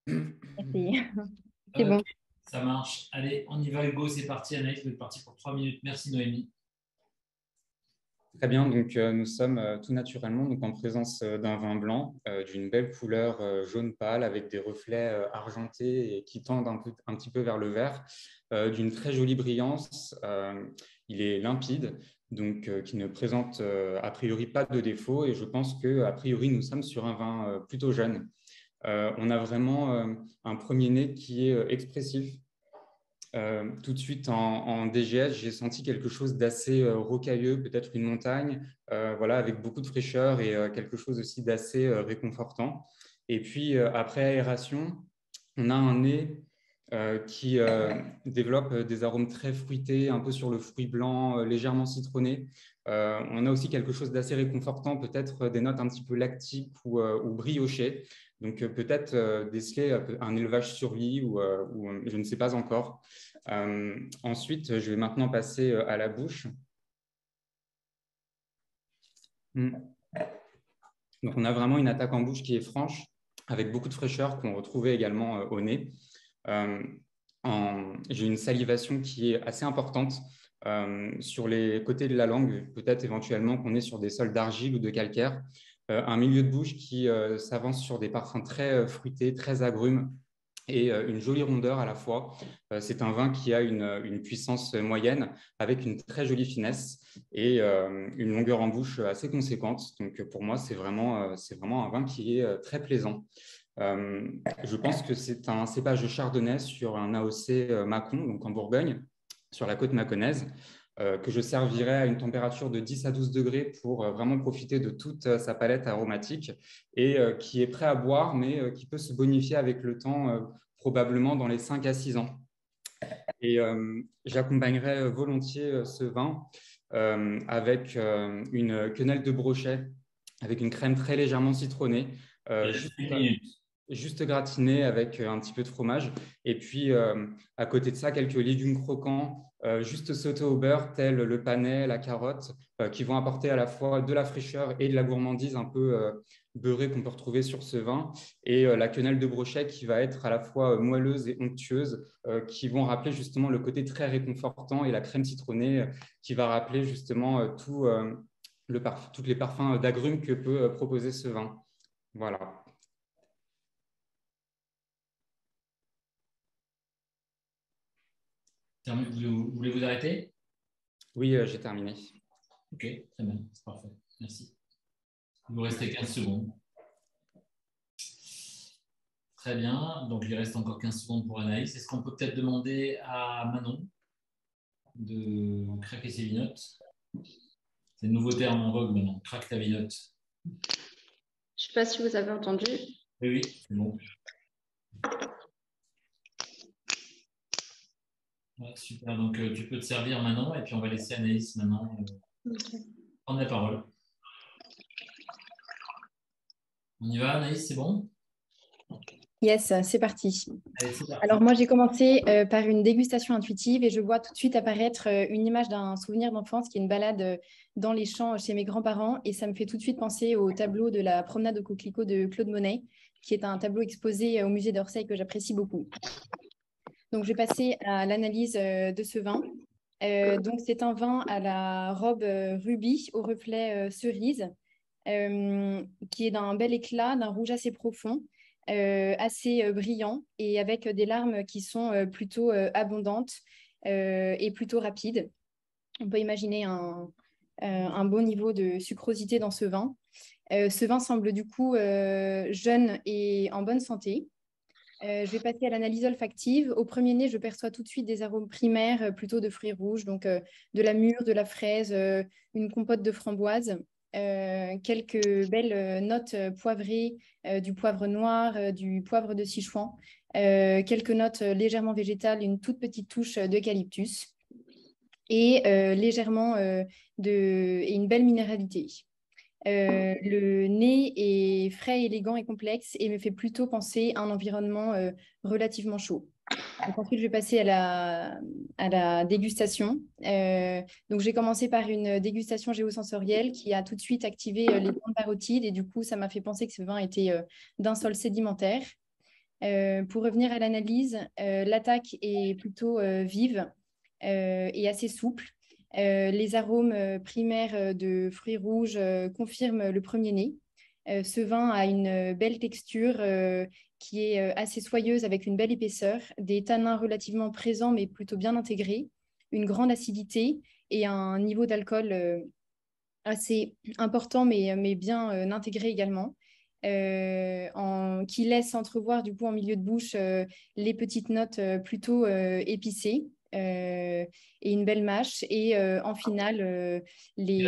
Merci. C'est bon. Ça marche. Allez, on y va, Hugo. C'est parti. Anaïs, vous êtes parti pour 3 minutes. Merci, Noémie. Très bien, donc nous sommes tout naturellement donc, en présence d'un vin blanc d'une belle couleur jaune pâle avec des reflets argentés et qui tendent un petit peu vers le vert, d'une très jolie brillance. Il est limpide, donc qui ne présente a priori pas de défaut et je pense qu'a priori nous sommes sur un vin plutôt jeune. On a vraiment un premier nez qui est expressif. Tout de suite en DGS, j'ai senti quelque chose d'assez rocailleux, peut-être une montagne, voilà, avec beaucoup de fraîcheur et quelque chose aussi d'assez réconfortant. Et puis après aération, on a un nez qui développe des arômes très fruités, un peu sur le fruit blanc, légèrement citronné. On a aussi quelque chose d'assez réconfortant, peut-être des notes un petit peu lactiques ou briochées. Donc, peut-être déceler un élevage sur lit ou je ne sais pas encore. Ensuite, je vais maintenant passer à la bouche. Donc, on a vraiment une attaque en bouche qui est franche, avec beaucoup de fraîcheur qu'on retrouvait également au nez. J'ai une salivation qui est assez importante sur les côtés de la langue, peut-être éventuellement qu'on est sur des sols d'argile ou de calcaire. Un milieu de bouche qui s'avance sur des parfums très fruités, très agrumes et une jolie rondeur à la fois. C'est un vin qui a une puissance moyenne avec une très jolie finesse et une longueur en bouche assez conséquente. Donc pour moi, c'est vraiment un vin qui est très plaisant. Je pense que c'est un cépage de chardonnay sur un AOC Mâcon, donc en Bourgogne, sur la côte mâconnaise, que je servirai à une température de 10 à 12 degrés pour vraiment profiter de toute sa palette aromatique et qui est prêt à boire, mais qui peut se bonifier avec le temps, probablement dans les 5 à 6 ans. Et j'accompagnerai volontiers ce vin avec une quenelle de brochet, avec une crème très légèrement citronnée, juste gratinée avec un petit peu de fromage. Et puis, à côté de ça, quelques légumes croquants, juste sautés au beurre, tels le panais, la carotte, qui vont apporter à la fois de la fraîcheur et de la gourmandise un peu beurrée qu'on peut retrouver sur ce vin. Et la quenelle de brochet qui va être à la fois moelleuse et onctueuse, qui vont rappeler justement le côté très réconfortant, et la crème citronnée qui va rappeler justement tous les parfums d'agrumes que peut proposer ce vin. Voilà. Vous voulez vous arrêter? Oui, j'ai terminé. Ok, très bien, c'est parfait. Merci. Il vous restez 15 secondes. Très bien, donc il reste encore 15 secondes pour Anaïs. Est-ce qu'on peut peut-être demander à Manon de craquer ses vinotes? C'est le nouveau terme en vogue maintenant. Craque ta vinote. Je ne sais pas si vous avez entendu. Oui, oui, c'est bon. Ouais, super. Donc, tu peux te servir maintenant et puis on va laisser Anaïs maintenant prendre la parole. On y va, Anaïs, c'est bon? Yes, c'est parti. Allez, c'est parti. Alors moi, j'ai commencé par une dégustation intuitive et je vois tout de suite apparaître une image d'un souvenir d'enfance qui est une balade dans les champs chez mes grands-parents et ça me fait tout de suite penser au tableau de la promenade au coquelicot de Claude Monet, qui est un tableau exposé au musée d'Orsay que j'apprécie beaucoup. Donc, je vais passer à l'analyse de ce vin. Donc, c'est un vin à la robe rubis au reflet cerise, qui est d'un bel éclat, d'un rouge assez profond, assez brillant et avec des larmes qui sont plutôt abondantes et plutôt rapides. On peut imaginer un bon niveau de sucrosité dans ce vin. Ce vin semble du coup jeune et en bonne santé. Je vais passer à l'analyse olfactive. Au premier nez, je perçois tout de suite des arômes primaires, plutôt de fruits rouges, donc de la mûre, de la fraise, une compote de framboise, quelques belles notes poivrées, du poivre noir, du poivre de Sichuan, quelques notes légèrement végétales, une toute petite touche d'eucalyptus et légèrement et une belle minéralité. Le nez est frais, élégant et complexe et me fait plutôt penser à un environnement relativement chaud. Donc, ensuite, je vais passer à la dégustation. Donc, j'ai commencé par une dégustation géosensorielle qui a tout de suite activé les glandes parotides et du coup, ça m'a fait penser que ce vin était d'un sol sédimentaire. Pour revenir à l'analyse, l'attaque est plutôt vive et assez souple. Les arômes primaires de fruits rouges confirment le premier nez. Ce vin a une belle texture qui est assez soyeuse avec une belle épaisseur, des tanins relativement présents mais plutôt bien intégrés, une grande acidité et un niveau d'alcool assez important mais bien intégré également. Qui laisse entrevoir du coup en milieu de bouche les petites notes plutôt épicées et une belle mâche et en finale Il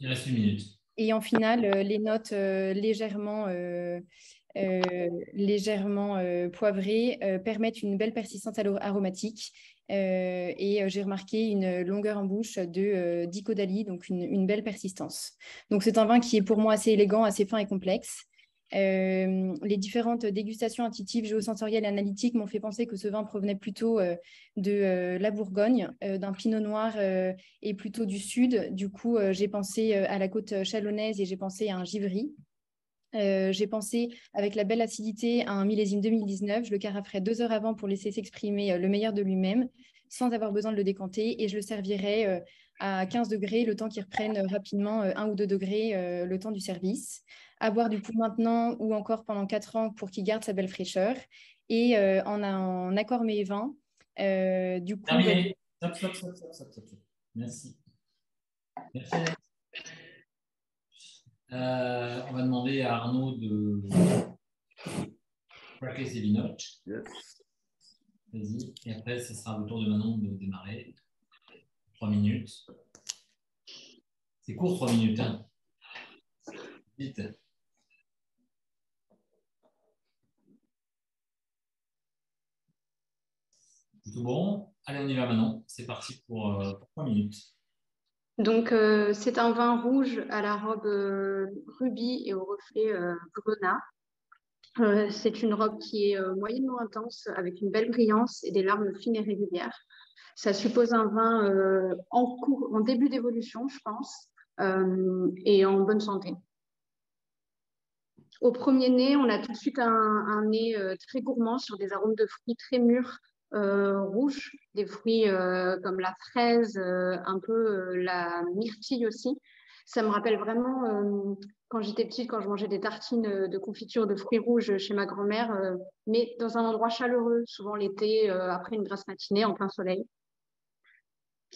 reste une minute. et en finale les notes légèrement poivrées permettent une belle persistance aromatique et j'ai remarqué une longueur en bouche de d'Icodali, donc une belle persistance. Donc c'est un vin qui est pour moi assez élégant, assez fin et complexe. Les différentes dégustations intuitives, géosensorielles et analytiques m'ont fait penser que ce vin provenait plutôt de la Bourgogne, d'un pinot noir et plutôt du sud. Du coup, j'ai pensé à la côte chalonnaise et j'ai pensé à un givry. J'ai pensé avec la belle acidité à un millésime 2019. Je le caraferai 2 heures avant pour laisser s'exprimer le meilleur de lui-même sans avoir besoin de le décanter et je le servirai à 15 degrés le temps qu'il reprenne rapidement 1 ou 2 degrés le temps du service. À boire du coup maintenant ou encore pendant 4 ans pour qu'il garde sa belle fraîcheur. Et en accord mes vins, du coup... Terminé. Stop. Merci. Merci. On va demander à Arnaud de craquer ses vinotes. Yes. Vas-y. Et après, ce sera le tour de Manon de démarrer. 3 minutes. C'est court, 3 minutes. Hein. Vite. C'est tout bon? Allez, on y va Manon. C'est parti pour 3 minutes. Donc, c'est un vin rouge à la robe rubis et au reflet grenat. C'est une robe qui est moyennement intense, avec une belle brillance et des larmes fines et régulières. Ça suppose un vin en début d'évolution, je pense, et en bonne santé. Au premier nez, on a tout de suite un nez très gourmand sur des arômes de fruits très mûrs, rouges, des fruits comme la fraise, un peu la myrtille aussi. Ça me rappelle vraiment quand j'étais petite, quand je mangeais des tartines de confiture de fruits rouges chez ma grand-mère, mais dans un endroit chaleureux, souvent l'été, après une grasse matinée en plein soleil.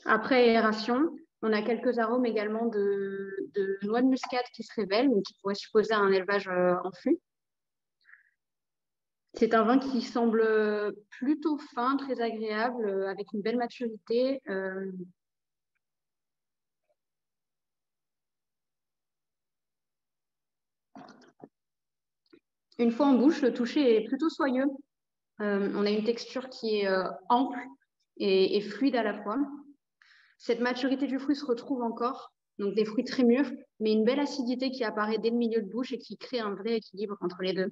Après aération, on a quelques arômes également de noix de muscade qui se révèlent, mais qui pourraient supposer un élevage en fût. C'est un vin qui semble plutôt fin, très agréable, avec une belle maturité. Une fois en bouche, le toucher est plutôt soyeux. On a une texture qui est ample et fluide à la fois. Cette maturité du fruit se retrouve encore, donc des fruits très mûrs, mais une belle acidité qui apparaît dès le milieu de bouche et qui crée un vrai équilibre entre les deux.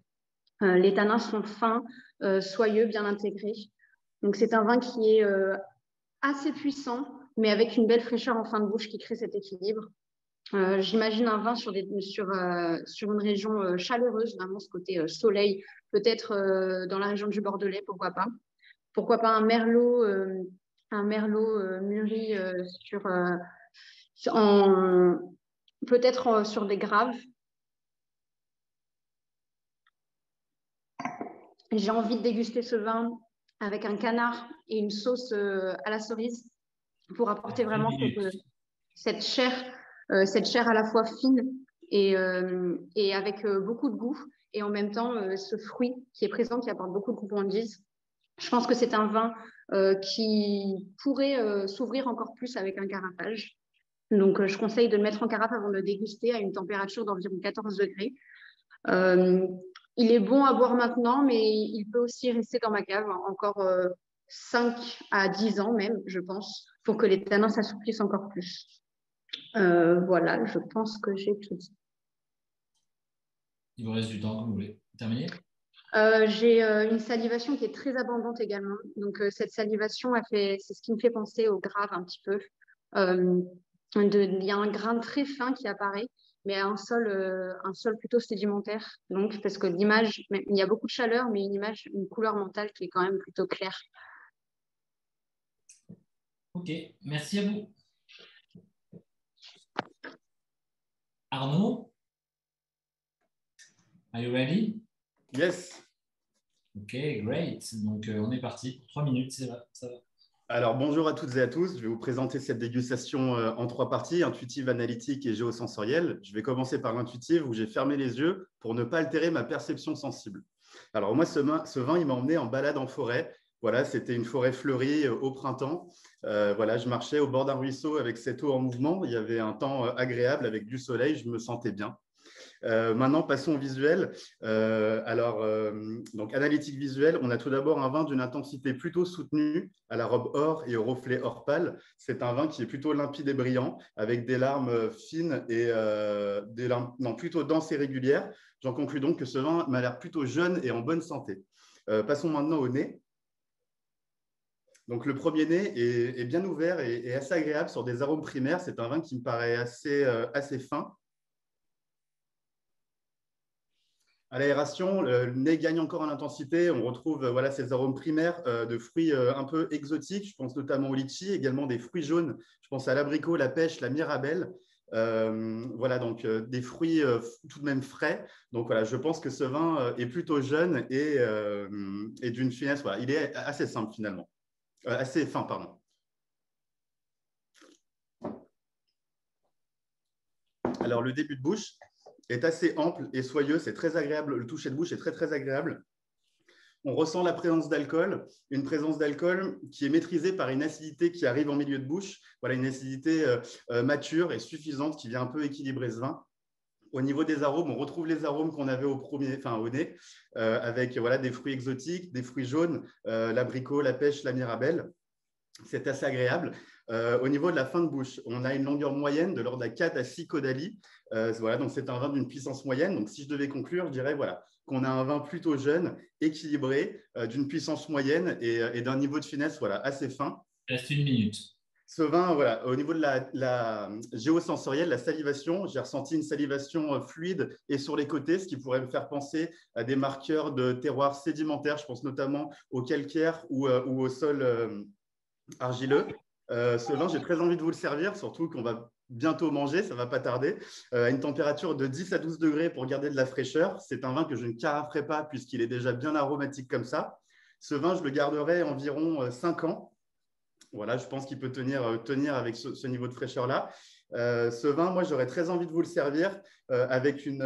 Les tanins sont fins, soyeux, bien intégrés. Donc c'est un vin qui est assez puissant, mais avec une belle fraîcheur en fin de bouche qui crée cet équilibre. J'imagine un vin sur une région chaleureuse, vraiment ce côté soleil, peut-être dans la région du Bordelais, pourquoi pas. Pourquoi pas un merlot mûri peut-être sur des graves. J'ai envie de déguster ce vin avec un canard et une sauce à la cerise pour apporter vraiment cette chair à la fois fine et avec beaucoup de goût, et en même temps ce fruit qui est présent, qui apporte beaucoup de gourmandise. Je pense que c'est un vin qui pourrait s'ouvrir encore plus avec un carafage. Donc, je conseille de le mettre en carafe avant de le déguster à une température d'environ 14 degrés. Il est bon à boire maintenant, mais il peut aussi rester dans ma cave encore 5 à 10 ans même, je pense, pour que les tanins s'assouplissent encore plus. Voilà, je pense que j'ai tout dit. Il vous reste du temps, comme vous voulez. Terminé? J'ai une salivation qui est très abondante également. Donc, cette salivation, c'est ce qui me fait penser au grave un petit peu. Il y a un grain très fin qui apparaît, mais un sol plutôt sédimentaire. Donc, parce que l'image, il y a beaucoup de chaleur, mais une couleur mentale qui est quand même plutôt claire. Ok, merci à vous. Arnaud? Are you ready? Yes. Ok, great. Donc, on est parti pour 3 minutes, ça va. Alors, bonjour à toutes et à tous. Je vais vous présenter cette dégustation en 3 parties, intuitive, analytique et géosensorielle. Je vais commencer par l'intuitive, où j'ai fermé les yeux pour ne pas altérer ma perception sensible. Alors, moi, ce vin, il m'a emmené en balade en forêt. Voilà, c'était une forêt fleurie au printemps. Voilà, je marchais au bord d'un ruisseau avec cette eau en mouvement. Il y avait un temps agréable avec du soleil, je me sentais bien. Maintenant, passons au visuel. Donc, analytique visuelle, on a tout d'abord un vin d'une intensité plutôt soutenue, à la robe or et au reflet or pâle. C'est un vin qui est plutôt limpide et brillant, avec des larmes fines et plutôt denses et régulières. J'en conclus donc que ce vin m'a l'air plutôt jeune et en bonne santé. Passons maintenant au nez. Donc, le premier nez est bien ouvert et assez agréable sur des arômes primaires. C'est un vin qui me paraît assez fin. À l'aération, le nez gagne encore en intensité. On retrouve ces arômes primaires de fruits un peu exotiques. Je pense notamment au litchi, également des fruits jaunes. Je pense à l'abricot, la pêche, la mirabelle. Donc des fruits tout de même frais. Donc voilà, je pense que ce vin est plutôt jeune et d'une finesse. Voilà, il est assez simple finalement. Assez fin, pardon. Alors, le début de bouche est assez ample et soyeux, c'est très agréable, le toucher de bouche est très très agréable. On ressent la présence d'alcool, une présence d'alcool qui est maîtrisée par une acidité qui arrive en milieu de bouche, voilà, une acidité mature et suffisante qui vient un peu équilibrer ce vin. Au niveau des arômes, on retrouve les arômes qu'on avait au nez, avec des fruits exotiques, des fruits jaunes, l'abricot, la pêche, la mirabelle. C'est assez agréable. Au niveau de la fin de bouche, on a une longueur moyenne de l'ordre de 4 à 6 caudali. Donc c'est un vin d'une puissance moyenne. Donc si je devais conclure, je dirais qu'on a un vin plutôt jeune, équilibré, d'une puissance moyenne et d'un niveau de finesse assez fin. Il reste 1 minute. Ce vin, au niveau de la géosensorielle, la salivation, j'ai ressenti une salivation fluide et sur les côtés, ce qui pourrait me faire penser à des marqueurs de terroir sédimentaire. Je pense notamment au calcaire ou au sol argileux. Ce vin, j'ai très envie de vous le servir, surtout qu'on va bientôt manger, ça ne va pas tarder, à une température de 10 à 12 degrés pour garder de la fraîcheur. C'est un vin que je ne caraferai pas puisqu'il est déjà bien aromatique comme ça. Ce vin, je le garderai environ 5 ans. Voilà, je pense qu'il peut tenir avec ce niveau de fraîcheur-là. Ce vin, moi, j'aurais très envie de vous le servir avec une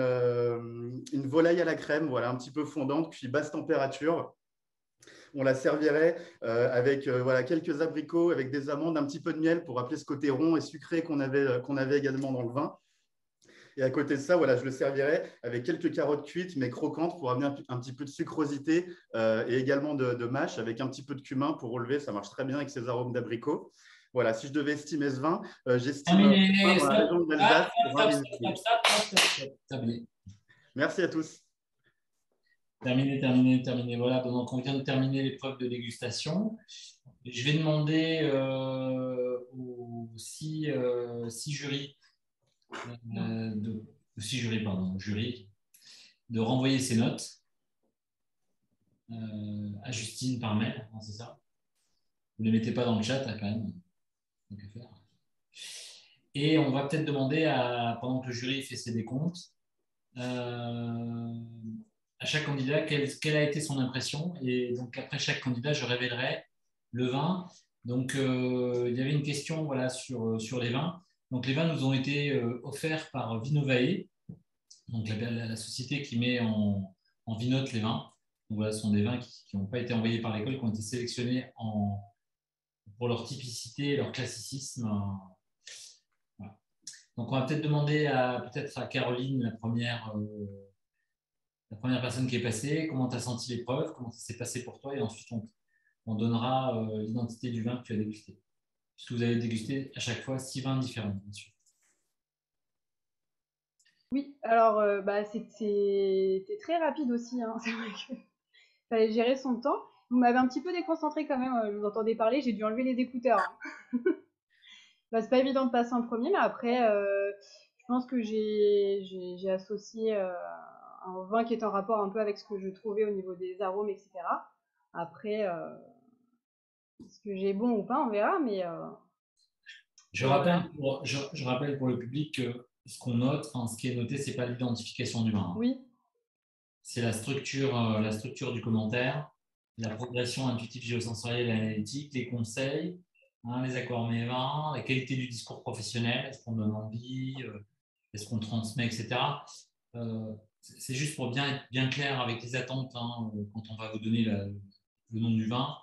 volaille à la crème, un petit peu fondante, puis basse température. On la servirait avec quelques abricots, avec des amandes, un petit peu de miel pour rappeler ce côté rond et sucré qu'on avait également dans le vin. Et à côté de ça, voilà, je le servirai avec quelques carottes cuites, mais croquantes, pour amener un petit peu de sucrosité et également de mâche avec un petit peu de cumin pour relever. Ça marche très bien avec ces arômes d'abricot. Voilà, si je devais estimer ce vin, j'estime dans la région de l'Alsace. Merci à tous. Terminé. Voilà, donc on vient de terminer l'épreuve de dégustation. Je vais demander aux six jurys, jury, de renvoyer ses notes à Justine par mail, hein, c'est ça? Vous ne les mettez pas dans le chat, hein, quand même. Donc, à faire. Et on va peut-être demander, pendant que le jury fait ses décomptes, à chaque candidat quelle a été son impression. Et donc, après chaque candidat, je révélerai le vin. Donc, il y avait une question voilà, sur les vins. Donc, les vins nous ont été offerts par Vinovae, donc la société qui met en vinote les vins. Donc, voilà, ce sont des vins qui n'ont pas été envoyés par l'école, qui ont été sélectionnés pour leur typicité, leur classicisme. Voilà. Donc, on va peut-être demander à Caroline, la première personne qui est passée, comment tu as senti l'épreuve, comment ça s'est passé pour toi, et ensuite on donnera l'identité du vin que tu as dégusté. Puisque vous avez dégusté à chaque fois 6 vins différents, bien sûr. Oui, alors c'était très rapide aussi, hein. C'est vrai qu'il fallait gérer son temps. Vous m'avez un petit peu déconcentré quand même, je vous entendais parler, j'ai dû enlever les écouteurs. Hein. C'est pas évident de passer en premier, mais après, je pense que j'ai associé un vin qui est en rapport un peu avec ce que je trouvais au niveau des arômes, etc. Après, est-ce que j'ai bon ou pas, on verra, mais... Je rappelle pour le public que ce qu'on note, ce qui est noté, ce n'est pas l'identification du vin. Oui. C'est la structure du commentaire, la progression intuitive géosensorielle et analytique, les conseils, les accords mévins, la qualité du discours professionnel, est-ce qu'on donne envie, est-ce qu'on transmet, etc. C'est juste pour bien être bien clair avec les attentes quand on va vous donner le nom du vin.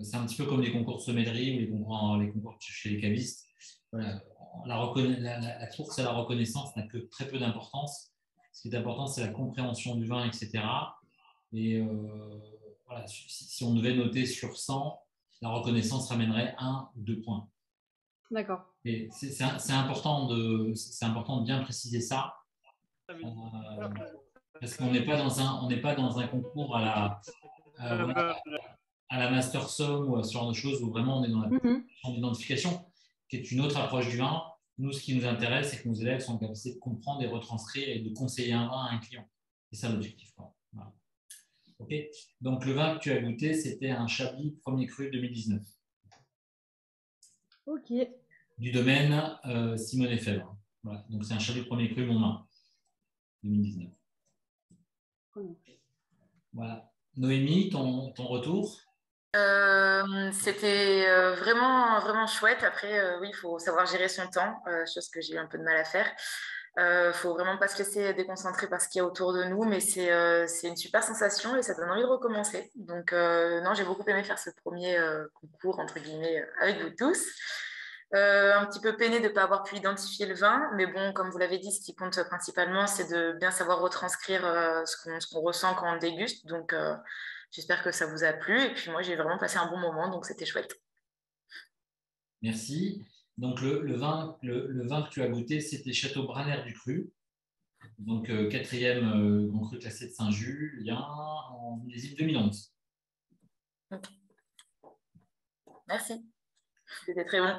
C'est un petit peu comme les concours de sommellerie ou les concours chez les cavistes. Voilà. La course à la reconnaissance n'a que très peu d'importance. Ce qui est important, c'est la compréhension du vin, etc. Et voilà, si on devait noter sur 100, la reconnaissance ramènerait 1 ou 2 points. D'accord. Et c'est important de bien préciser ça. Parce qu'on n'est pas dans un concours à la Master Somm ou à ce genre de choses où vraiment on est dans la question d'identification, qui est une autre approche du vin. Nous, ce qui nous intéresse, c'est que nos élèves sont capables de comprendre et retranscrire et de conseiller un vin à un client. C'est ça l'objectif. Voilà. Okay. Donc, le vin que tu as goûté, c'était un Chablis premier cru 2019. Ok. Du domaine Simone Fèvre. Voilà. Donc, c'est un Chablis premier cru Montmain 2019. Voilà. Noémie, ton retour? C'était vraiment, vraiment chouette. Après, oui, il faut savoir gérer son temps, chose que j'ai eu un peu de mal à faire. Faut vraiment pas se laisser déconcentrer par ce qu'il y a autour de nous, mais c'est une super sensation et ça donne envie de recommencer. Donc, non, j'ai beaucoup aimé faire ce premier concours, entre guillemets, avec vous tous. Un petit peu peinée de ne pas avoir pu identifier le vin, mais bon, comme vous l'avez dit, ce qui compte principalement, c'est de bien savoir retranscrire ce qu'on ressent quand on déguste. Donc, j'espère que ça vous a plu. Et puis moi, j'ai vraiment passé un bon moment, donc c'était chouette. Merci. Donc, le vin que tu as goûté, c'était Château Braner du Cru. Donc, 4e Grand Cru classé de Saint-Julien en millésime 2011. Okay. Merci. C'était très bon.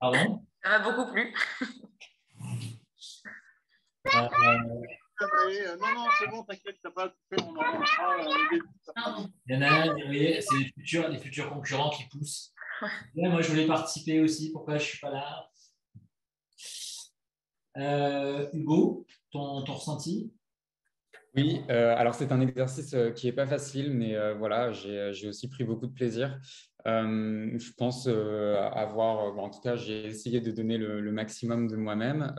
Pardon? Ça m'a beaucoup plu. Non, c'est bon, t'inquiète, t'as pas coupé mon moment. Il y en a un, vous voyez, c'est les futurs concurrents qui poussent. Là, moi, je voulais participer aussi. Pourquoi je ne suis pas là? Hugo, ton ressenti? Oui, alors c'est un exercice qui n'est pas facile, mais voilà, j'ai aussi pris beaucoup de plaisir. Je pense en tout cas, j'ai essayé de donner le maximum de moi-même.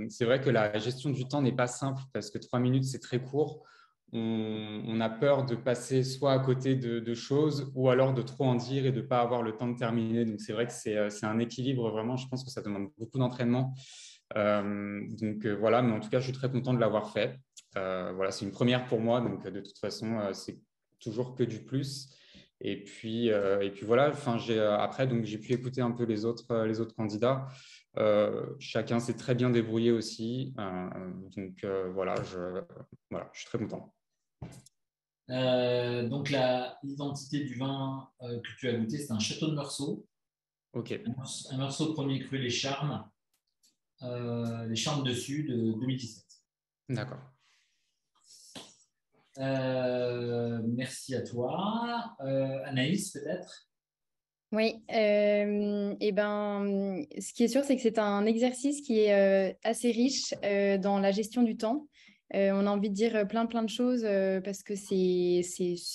C'est vrai que la gestion du temps n'est pas simple parce que 3 minutes, c'est très court. On a peur de passer soit à côté de choses ou alors de trop en dire et de ne pas avoir le temps de terminer. Donc, c'est vrai que c'est un équilibre vraiment. Je pense que ça demande beaucoup d'entraînement. Donc voilà, mais en tout cas, je suis très content de l'avoir fait. Voilà, c'est une première pour moi, donc de toute façon, c'est toujours que du plus. Et puis voilà, enfin, après, donc, j'ai pu écouter un peu les autres candidats. Chacun s'est très bien débrouillé aussi. Donc voilà, je suis très content. Donc, l'identité du vin que tu as goûté, c'est un château de Meursault. Ok. Un Meursault premier cru, les Charmes dessus de 2017. D'accord. Merci à toi. Anaïs, peut-être? Oui, et ben, ce qui est sûr, c'est que c'est un exercice qui est assez riche dans la gestion du temps. On a envie de dire plein de choses parce que c'est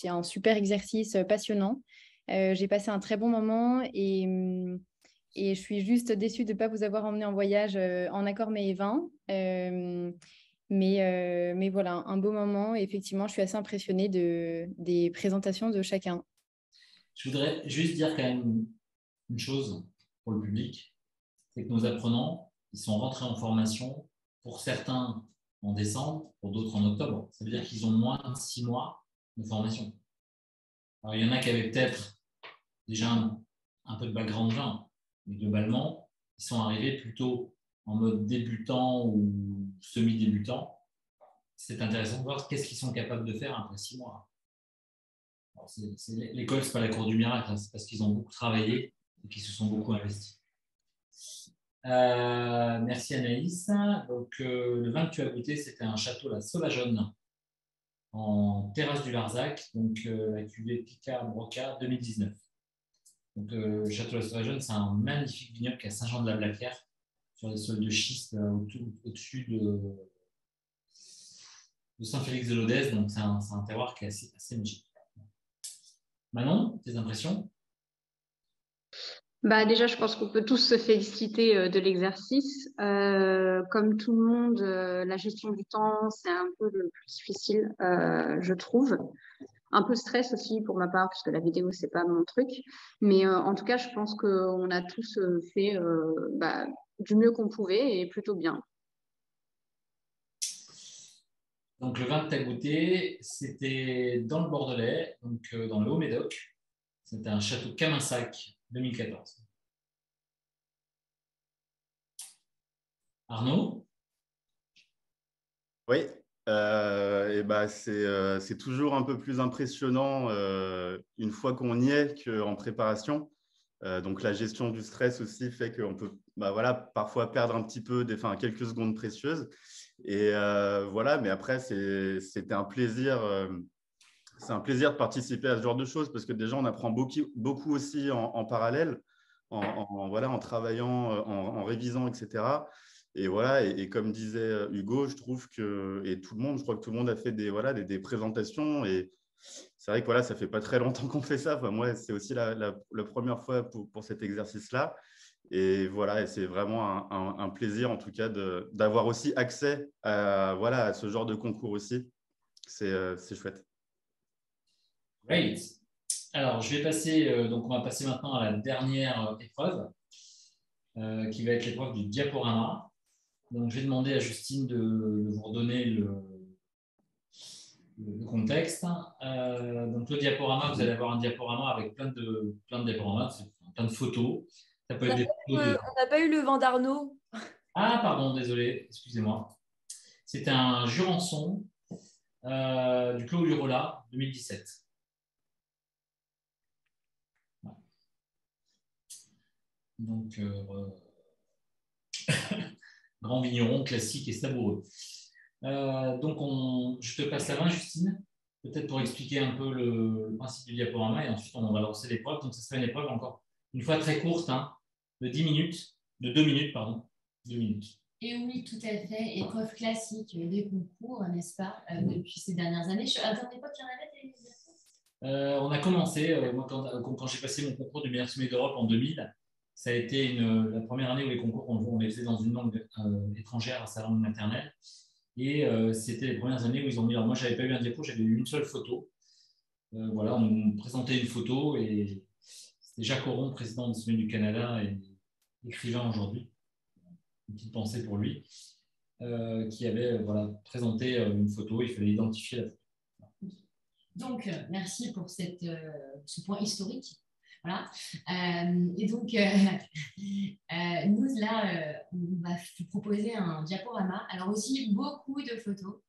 un super exercice passionnant. J'ai passé un très bon moment et je suis juste déçue de ne pas vous avoir emmené en voyage en accord mets et vins. Mais voilà, un beau moment. Et effectivement, je suis assez impressionnée des présentations de chacun. Je voudrais juste dire quand même une chose pour le public, c'est que nos apprenants, ils sont rentrés en formation, pour certains en décembre, pour d'autres en octobre. Ça veut dire qu'ils ont moins de 6 mois de formation. Alors, il y en a qui avaient peut-être déjà un peu de background vin, mais globalement, ils sont arrivés plutôt en mode débutant ou semi-débutant. C'est intéressant de voir qu'est-ce qu'ils sont capables de faire après 6 mois. L'école, ce n'est pas la cour du miracle, hein, c'est parce qu'ils ont beaucoup travaillé et qu'ils se sont beaucoup investis. Merci Anaïs. Donc, le vin que tu as goûté, c'était un château, la Sauvageonne, en terrasse du Larzac, donc la cuvée Picard Broca 2019. Donc, château la Sauvageonne, c'est un magnifique vignoble qui est à Saint-Jean-de-la-Blaquière, sur les sols de schiste au-dessus de Saint-Félix-de-Lodèze. Donc, c'est un terroir qui est assez magique. Manon, tes impressions? Bah déjà, je pense qu'on peut tous se féliciter de l'exercice. Comme tout le monde, la gestion du temps, c'est un peu le plus difficile, je trouve. Un peu stress aussi pour ma part, puisque la vidéo, c'est pas mon truc. Mais en tout cas, je pense qu'on a tous fait du mieux qu'on pouvait et plutôt bien. Donc, le vin que tu as goûté, c'était dans le Bordelais, donc dans le Haut-Médoc. C'était un château Caminsac 2014. Arnaud? Oui, et bah c'est toujours un peu plus impressionnant une fois qu'on y est qu'en préparation. Donc la gestion du stress aussi fait qu'on peut voilà, parfois perdre un petit peu quelques secondes précieuses. Et voilà, mais après, c'était un plaisir. C'est un plaisir de participer à ce genre de choses parce que déjà, on apprend beaucoup aussi en parallèle, en travaillant, en révisant, etc. Et voilà, et comme disait Hugo, je trouve que, et tout le monde, je crois que tout le monde a fait des présentations. Et c'est vrai que voilà, ça fait pas très longtemps qu'on fait ça. Enfin, moi, c'est aussi la première fois pour cet exercice-là. Et voilà, et c'est vraiment un plaisir en tout cas d'avoir aussi accès à ce genre de concours aussi. C'est chouette. Great. Alors, je vais passer, donc on va passer maintenant à la dernière épreuve, qui va être l'épreuve du diaporama. Donc, je vais demander à Justine de vous redonner le contexte. Donc, le diaporama, vous allez avoir un diaporama avec plein de diaporamas, plein de photos. Ça peut être on n'a pas eu le vent d'Arnaud. Ah, pardon, désolé, excusez-moi. C'était un Jurançon du Clos Urola 2017. Donc, grand vigneron, classique et savoureux. Donc, je te passe la main, Justine, peut-être pour expliquer un peu le principe du diaporama et ensuite on va lancer l'épreuve. Donc, ce sera une épreuve encore une fois très courte, hein, de 2 minutes, pardon. 2 minutes. Et oui, tout à fait. Épreuve classique des concours, n'est-ce pas, depuis ces dernières années. À ton époque, il y en avait des exercices On a commencé, moi, quand j'ai passé mon concours du meilleur sommelier d'Europe en 2000, ça a été la première année où les concours, on les faisait dans une langue étrangère à sa langue maternelle. Et c'était les premières années où ils ont mis. Alors, moi, je n'avais pas eu un diapo, j'avais eu une seule photo. Voilà, on nous présentait une photo et c'était Jacques Auron, président du Sommelier du Canada et écrivain aujourd'hui. une petite pensée pour lui, qui avait présenté une photo. Il fallait identifier la photo. Donc, merci pour ce point historique. Voilà. Et donc, nous, là, on va vous proposer un diaporama. Alors aussi, beaucoup de photos.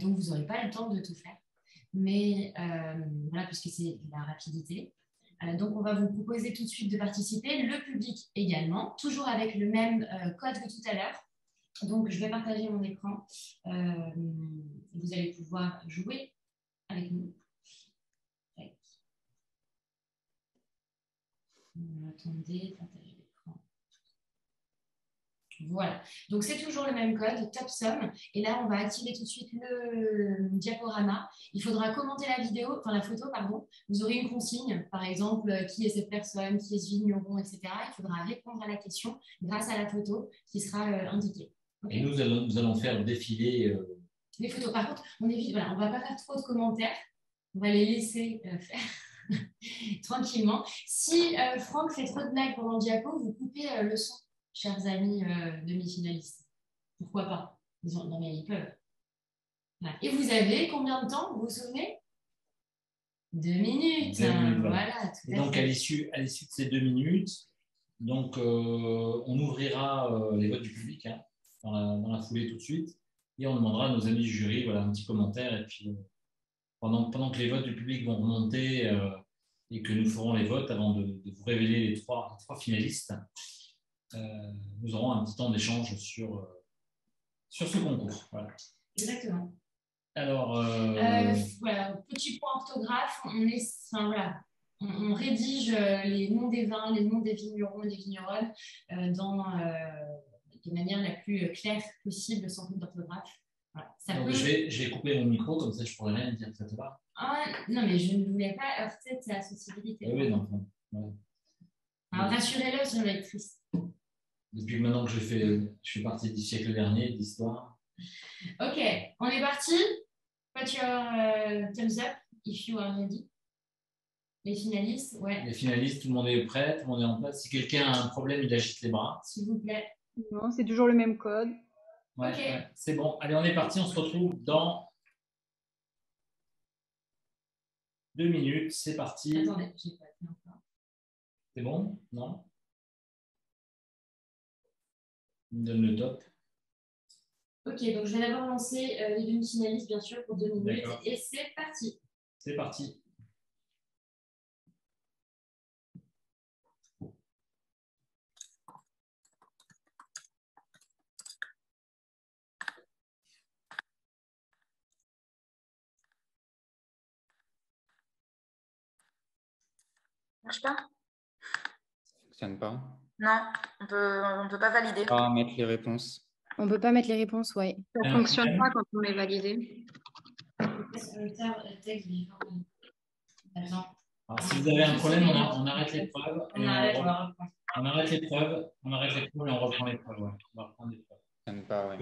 Donc, vous n'aurez pas le temps de tout faire. Mais voilà, puisque c'est la rapidité. Donc, on va vous proposer tout de suite de participer. Le public également, toujours avec le même code que tout à l'heure. Donc, je vais partager mon écran. Vous allez pouvoir jouer avec nous. Attendez, partager l'écran. Voilà. Donc, c'est toujours le même code, top sum. Et là, on va activer tout de suite le diaporama. Il faudra commenter la photo, pardon. Vous aurez une consigne, par exemple, qui est cette personne, qui est ce vigneron, etc. Il faudra répondre à la question grâce à la photo qui sera indiquée. Okay. Et nous allons faire défiler les photos. Par contre, on évite, voilà, on ne va pas faire trop de commentaires. On va les laisser faire. Tranquillement. Si Franck fait trop de blagues pendant le diapo, vous coupez le son, chers amis demi-finalistes. Pourquoi pas? Non, mais ils peuvent. Voilà. Et vous avez combien de temps, vous vous souvenez? 2 minutes. 2 minutes. Voilà. Et donc, à l'issue de ces 2 minutes, donc, on ouvrira les votes du public dans la foulée tout de suite. Et on demandera à nos amis du jury un petit commentaire. Et puis, pendant que les votes du public vont remonter et que nous ferons les votes avant de vous révéler les trois finalistes, nous aurons un petit temps d'échange sur ce concours. Voilà. Exactement. Alors, voilà, petit point orthographe, on rédige les noms des vins, les noms des vignerons et des vigneronnes de manière la plus claire possible, sans faute d'orthographe. Voilà. Donc, je vais couper mon micro, comme ça je pourrais rien dire, ça te va? Non, mais je ne voulais pas heurter ta sensibilité. Oui, non. Voilà. Alors, rassurez-le, ça va être triste. Depuis maintenant que je fais partie du siècle dernier, d'histoire. Ok, on est parti. Put your thumbs up if you are ready. Les finalistes, ouais. Les finalistes, tout le monde est prêt, tout le monde est en place. Si quelqu'un a un problème, il agite les bras. S'il vous plaît. Non, c'est toujours le même code. Ouais, okay. Ouais, c'est bon. Allez, on est parti. On se retrouve dans 2 minutes. C'est parti. Attendez, j'ai pas fait encore. C'est bon? Non? Il me donne le top. Ok, donc je vais d'abord lancer les demi-finalistes, bien sûr, pour 2 minutes. Et c'est parti. C'est parti. Marche pas? Ça fonctionne pas. Non, on peut pas valider. Pas mettre les réponses. On ne peut pas mettre les réponses, oui. Ça ne fonctionne pas quand on est validé. Alors, si vous avez un problème, on arrête l'épreuve. On arrête l'épreuve et on reprend l'épreuve. Ouais. On va reprendre l'épreuve. Pas, ouais.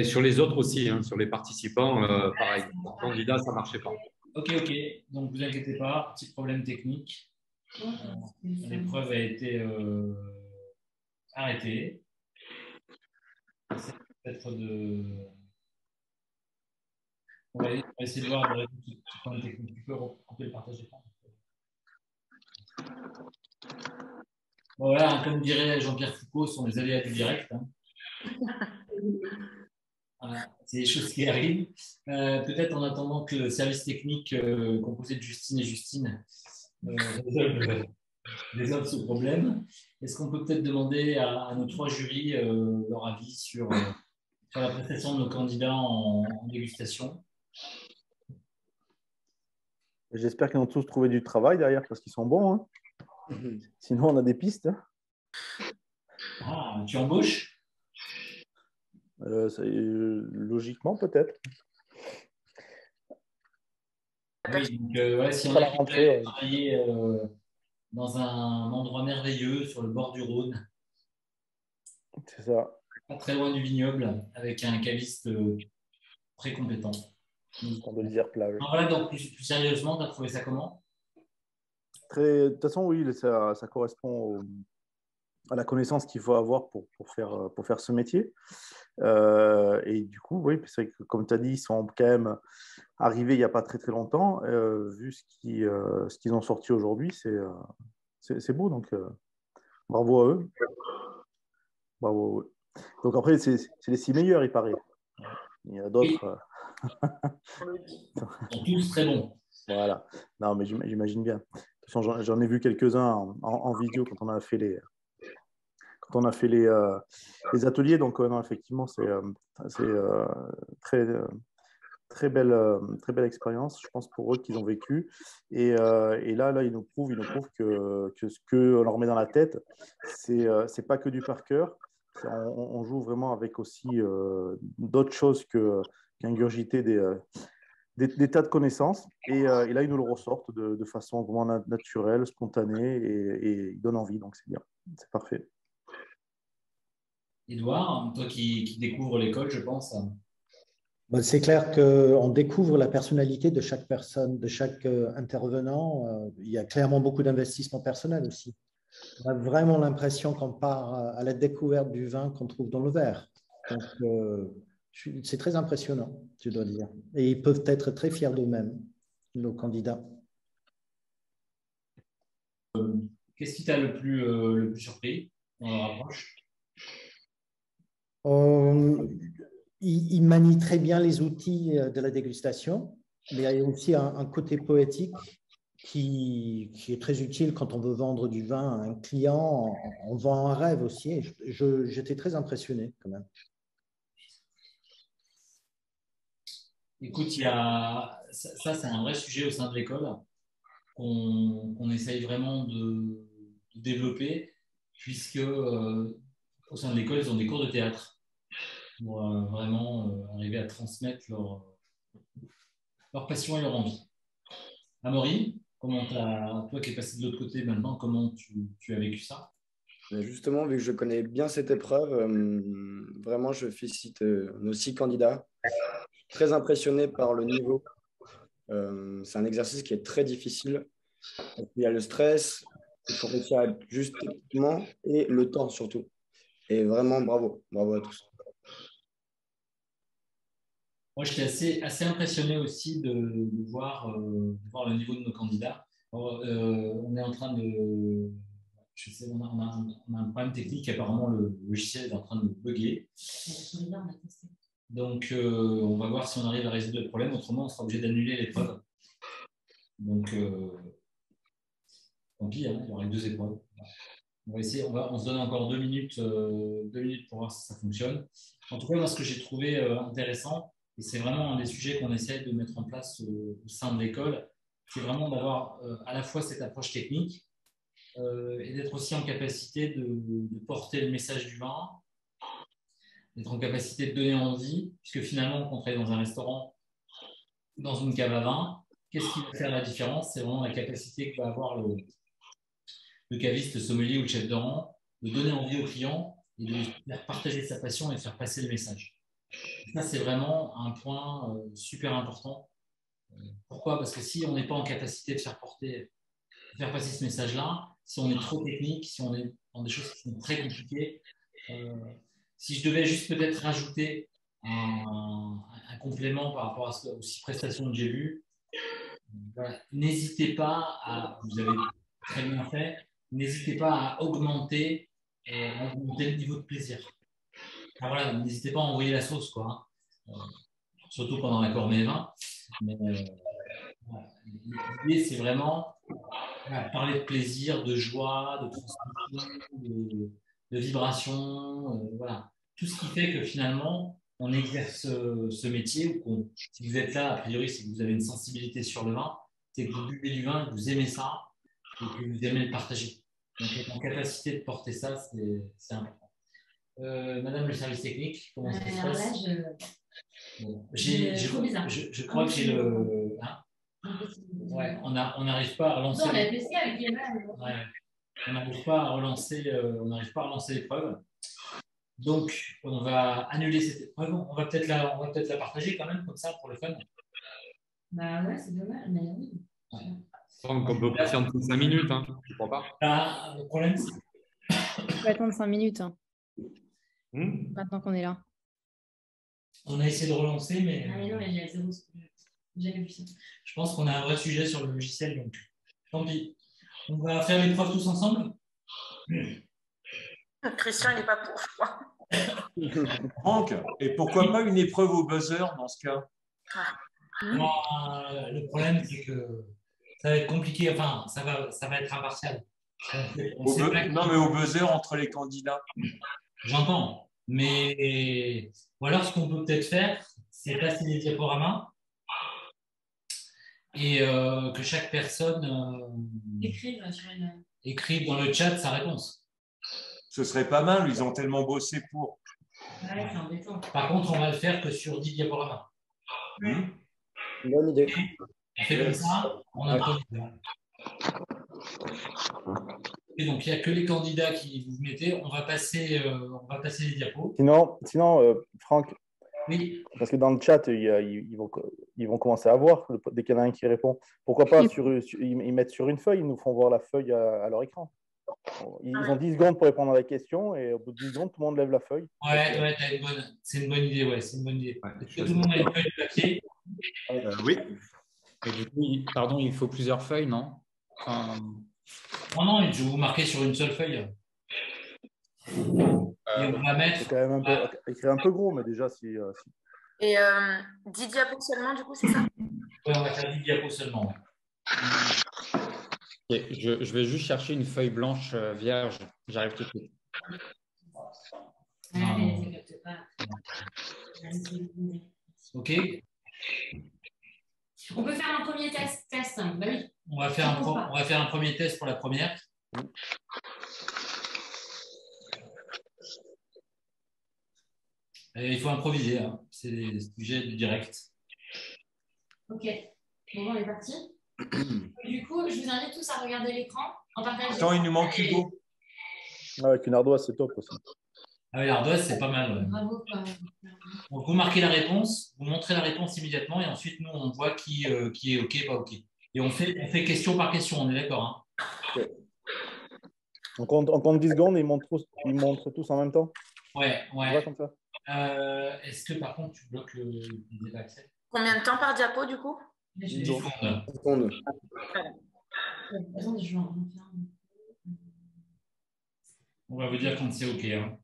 Sur les autres aussi, sur les participants, pareil. Pour candidats, ça ne marchait pas. Ok. Donc, vous inquiétez pas, petit problème technique. L'épreuve a été arrêtée. Peut-être on va essayer de voir le petit problème technique. Tu peux couper le partage d'écran. Bon, voilà, comme dirait Jean-Pierre Foucault, ce sont les aléas du direct. Voilà, c'est des choses qui arrivent. Peut-être en attendant que le service technique composé de Justine et Justine résolve ce problème, est-ce qu'on peut peut-être demander à nos 3 jurys leur avis sur la prestation de nos candidats en dégustation? J'espère qu'ils ont tous trouvé du travail derrière parce qu'ils sont bons. Hein. Sinon, on a des pistes. Ah, tu embauches? Logiquement, peut-être. Oui, donc, si on a travaillé dans un endroit merveilleux sur le bord du Rhône. C'est ça. Pas très loin du vignoble, avec un caviste très compétent. De lisière plage. Voilà, donc plus sérieusement, tu as trouvé ça comment? De toute façon, oui, ça correspond à la connaissance qu'il faut avoir pour faire ce métier. Et du coup, oui, c'est vrai que, comme tu as dit, ils sont quand même arrivés il n'y a pas très très longtemps. Vu ce qu'ils ont sorti aujourd'hui, c'est beau. Donc, bravo à eux. Bravo à eux. Donc après, c'est les 6 meilleurs, il paraît. Il y a d'autres. Ils sont tous très bons. Voilà. Non, mais j'imagine bien. De toute façon, j'en ai vu quelques-uns en vidéo quand on a fait les ateliers. Donc, non, effectivement, c'est très, très belle expérience, je pense, pour eux qu'ils ont vécu. Et là, ils nous prouvent que ce qu'on leur met dans la tête, c'est pas que du par cœur. On joue vraiment avec aussi d'autres choses qu'ingurgiter des tas de connaissances. Et là, ils nous le ressortent de façon vraiment naturelle, spontanée, et ils donnent envie. Donc, c'est bien. C'est parfait. Édouard, toi qui découvres l'école, je pense. C'est clair qu'on découvre la personnalité de chaque personne, de chaque intervenant. Il y a clairement beaucoup d'investissement personnel aussi. On a vraiment l'impression qu'on part à la découverte du vin qu'on trouve dans le verre. Donc, c'est très impressionnant, je dois dire. Et ils peuvent être très fiers d'eux-mêmes, nos candidats. Qu'est-ce qui t'a le plus surpris dans leur approche? Il manie très bien les outils de la dégustation, mais il y a aussi un côté poétique qui est très utile quand on veut vendre du vin à un client. On vend un rêve aussi. J'étais très impressionné quand même. Écoute, ça c'est un vrai sujet au sein de l'école qu'on essaye vraiment de développer, puisque au sein de l'école, ils ont des cours de théâtre pour vraiment arriver à transmettre leur passion et leur envie. Amaury, toi qui es passé de l'autre côté maintenant, comment tu as vécu ça? Justement, vu que je connais bien cette épreuve, vraiment, je félicite nos 6 candidats. Très impressionné par le niveau. C'est un exercice qui est très difficile. Il y a le stress, il faut réussir à être juste techniquement et le temps surtout. Et vraiment, bravo à tous. Moi, j'étais assez impressionné aussi de voir le niveau de nos candidats. Alors, on est en train de... Je sais, on a un problème technique. Apparemment, le logiciel est en train de bugger. Donc, on va voir si on arrive à résoudre le problème. Autrement, on sera obligé d'annuler l'épreuve. Donc, tant pis, hein, il y aura 2 épreuves. On va essayer. On se donne encore 2 minutes pour voir si ça fonctionne. En tout cas, moi, ce que j'ai trouvé intéressant, et c'est vraiment un des sujets qu'on essaie de mettre en place au sein de l'école, c'est vraiment d'avoir à la fois cette approche technique et d'être aussi en capacité de porter le message du vin, d'être en capacité de donner envie, puisque finalement, quand on travaille dans un restaurant, dans une cave à vin, qu'est-ce qui va faire la différence? C'est vraiment la capacité que va avoir le caviste, le sommelier ou le chef de rang de donner envie au client et de lui faire partager sa passion et de faire passer le message. Ça, c'est vraiment un point super important. Pourquoi? Parce que si on n'est pas en capacité de faire passer ce message-là, si on est trop technique, si on est dans des choses qui sont très compliquées, si je devais juste peut-être rajouter un complément par rapport aux 6 prestations que j'ai vues, voilà, n'hésitez pas vous avez très bien fait, n'hésitez pas à augmenter le niveau de plaisir. Alors voilà, n'hésitez pas à envoyer la sauce, quoi. Surtout pendant la Cormée 20. Mais voilà. L'idée, c'est vraiment parler de plaisir, de joie, de transmission, de vibration. Voilà. Tout ce qui fait que finalement, on exerce ce métier, ou si vous êtes là, a priori, c'est que vous avez une sensibilité sur le vin, c'est que vous buvez du vin, que vous aimez ça, et que vous aimez le partager. Donc, être en capacité de porter ça, c'est important. Madame le service technique, comment ça se passe? Je crois que j'ai le... Hein, ouais, on n'arrive pas à relancer... Non, on a testé avec les mains. Ouais, on n'arrive pas à relancer l'épreuve. Donc, on va annuler cette épreuve. On va peut-être la partager quand même, comme ça, pour le fun. Bah ouais, c'est dommage, mais oui. On peut patienter 5 minutes, hein, je ne crois pas. Le problème, c'est peut attendre 5 minutes hein, maintenant qu'on est là. On a essayé de relancer, mais Ah, mais non, mais il y a zéro. J'ai jamais vu ça. je pense qu'on a un vrai sujet sur le logiciel, donc tant pis. On va faire l'épreuve tous ensemble. Christian, il n'est pas pour, je crois. Franck, et pourquoi pas une épreuve au buzzer dans ce cas? Non, le problème, c'est que ça va être compliqué. Enfin, ça va être impartial. Non, mais au buzzer entre les candidats. J'entends. Mais ou alors, ce qu'on peut peut-être faire, c'est passer des diaporamas et que chaque personne écrive dans le chat sa réponse. Ce serait pas mal, ils ont tellement bossé pour. Ouais, c'est embêtant. Par contre, on va le faire que sur 10 diaporamas. Bonne idée. On fait comme ça, on improvise. Et donc, il n'y a que les candidats qui vous mettez. On va passer les diapos. Sinon Franck, oui. Parce que dans le chat, ils vont commencer à voir dès qu'il y en a un qui répond. Pourquoi pas ils mettent sur une feuille, ils nous font voir la feuille à leur écran. Ils ont 10 secondes pour répondre à la question et au bout de 10 secondes, tout le monde lève la feuille. Ouais, c'est une bonne idée. Ouais, c'est une bonne idée. Est-ce que tout le monde a une feuille de papier? Oui. Et du coup, pardon, il faut plusieurs feuilles, non? Non, je vais vous marquer sur une seule feuille. Et on va mettre. C'est quand même écrire un peu gros, mais déjà, si. Et 10 diapos seulement, du coup, c'est ça? Oui, on va faire 10 diapos seulement. Okay, je vais juste chercher une feuille blanche vierge. J'arrive tout de suite. Ok. On peut faire un premier test. Bah oui. On va faire un premier test pour la première. Et il faut improviser. Hein. C'est des sujets du direct. Ok. Bon, on est parti. Du coup, je vous invite tous à regarder l'écran en partageant. Attends, il nous manque Hugo. Avec une ardoise, c'est top aussi. Ah oui, l'ardoise, c'est pas mal. Ouais. Bravo. Donc, vous marquez la réponse, vous montrez la réponse immédiatement et ensuite, nous, on voit qui est OK, pas OK. Et on fait question par question, on est d'accord hein? Okay. On compte 10 secondes et ils montrent tous en même temps? Ouais. Comme ça. Est-ce que, par contre, tu bloques le débat accès? Combien de temps par diapo, du coup? 10 secondes. On va vous dire quand c'est OK. Hein.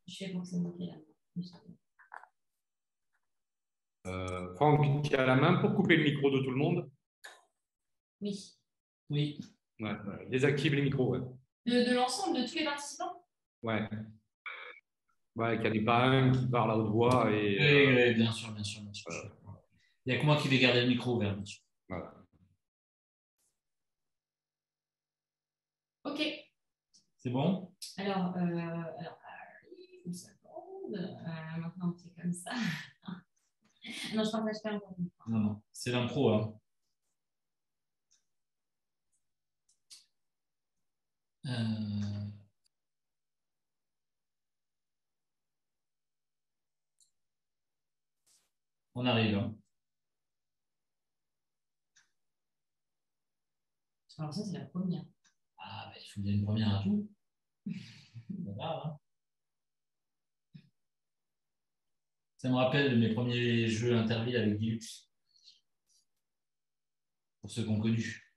Je fais pour que c'est OK là. Franck, tu as la main pour couper le micro de tout le monde? Oui. Ouais, désactive les micros. Ouais. De l'ensemble, de tous les participants? Ouais, qu'il n'y en ait pas un qui parle à haute voix. Oui, bien sûr. Il n'y a que moi qui vais garder le micro ouvert, bien sûr. Voilà. OK. C'est bon? Alors, une seconde. Maintenant, c'est comme ça. Non, je partage pas encore. Non, c'est l'impro. Hein. On arrive. Hein. Alors ça, c'est la première. Ah, il faut bien une première à tout. C'est grave, hein. Ça me rappelle mes premiers jeux Interville avec Dilux. Pour ceux qui ont connu.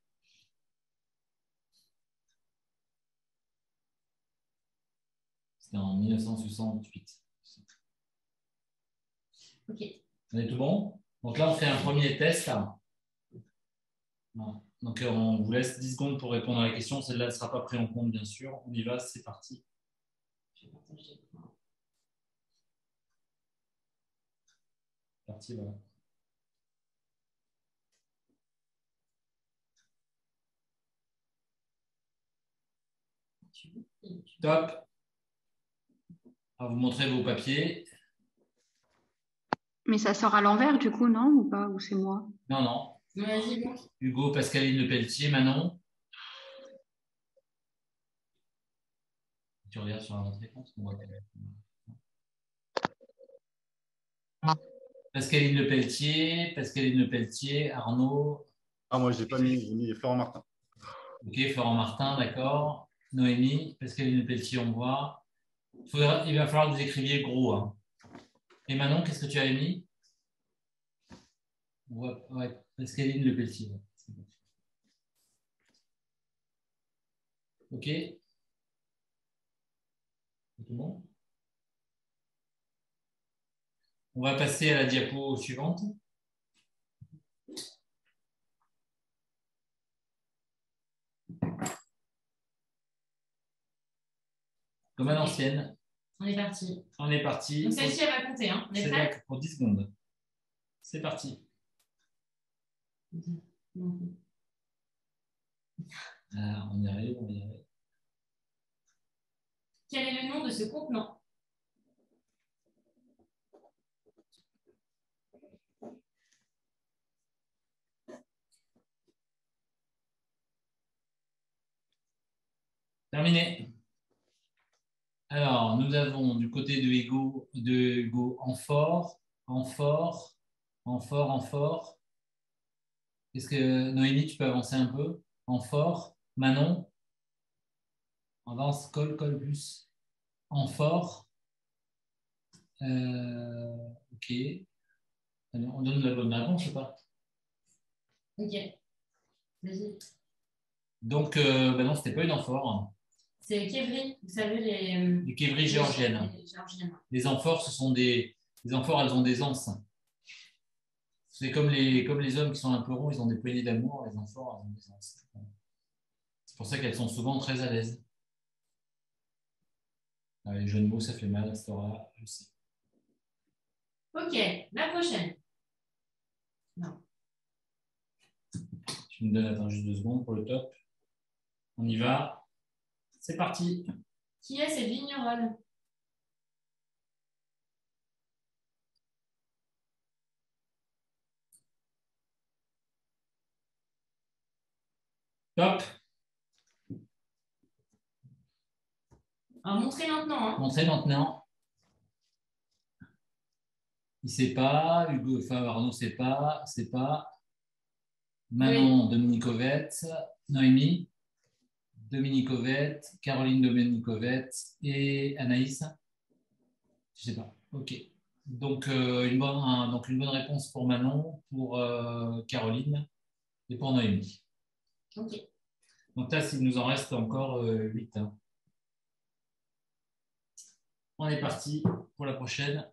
C'était en 1968. OK. On est tout bon? Donc là, on fait un premier test. Là. Donc, on vous laisse 10 secondes pour répondre à la question. Celle-là ne sera pas prise en compte, bien sûr. On y va, c'est parti. Parti, voilà. Top. Alors, vous montrez vos papiers. Mais ça sort à l'envers, du coup, non? Ou pas? Ou c'est moi? Non. Vas-y, Hugo, Pascaline Lepelletier, Manon. Tu regardes sur la réponse. Pascaline Lepelletier, Arnaud. Ah, moi, j'ai pas mis Florent Martin. Ok, Florent Martin, d'accord. Noémie, Pascaline Pelletier, on voit. Il va falloir que vous écriviez gros. Hein. Et Manon, qu'est-ce que tu as mis? Ouais, Pascaline Le Pelletier. Ok. C'est tout bon? On va passer à la diapo suivante. Comme à l'ancienne. On est parti. On est parti. Donc celle-ci, elle va compter. Hein. On est prêt? Pour 10 secondes. C'est parti. Ah, on y arrive, on y arrive. Quel est le nom de ce contenant? Terminé. Alors, nous avons du côté de Hugo amphore, amphore, amphore, amphore. Est-ce que Noémie, tu peux avancer un peu? Amphore. Manon? Avance, colle plus. Amphore. Ok. On donne la bonne réponse ou pas? Ok. Vas-y. Donc, non, c'était pas une amphore. C'est Kévri, vous savez, les Kévri géorgiennes. Les amphores, ce sont des amphores, elles ont des anses. C'est comme les hommes qui sont un peu ronds, ils ont des poignées d'amour, les amphores, elles ont des anses. C'est pour ça qu'elles sont souvent très à l'aise. Les jeux de mots, ça fait mal à cette heure-là, je sais. Ok, la prochaine. Non. Tu me donnes, attends, juste 2 secondes pour le top. On y va. C'est parti. Qui est cette vigneronne? Top. Alors, montrez maintenant. Hein. Montrez maintenant. Il ne sait pas. Hugo, enfin, Arnaud ne sait pas. C'est pas. Manon, oui. Dominikovette. Noémie. Dominikovette. Caroline Dominikovette. Et Anaïs. Je ne sais pas. OK. Donc, une bonne réponse pour Manon, pour Caroline et pour Noémie. OK. Donc là, il nous en reste encore 8. Hein. On est parti pour la prochaine.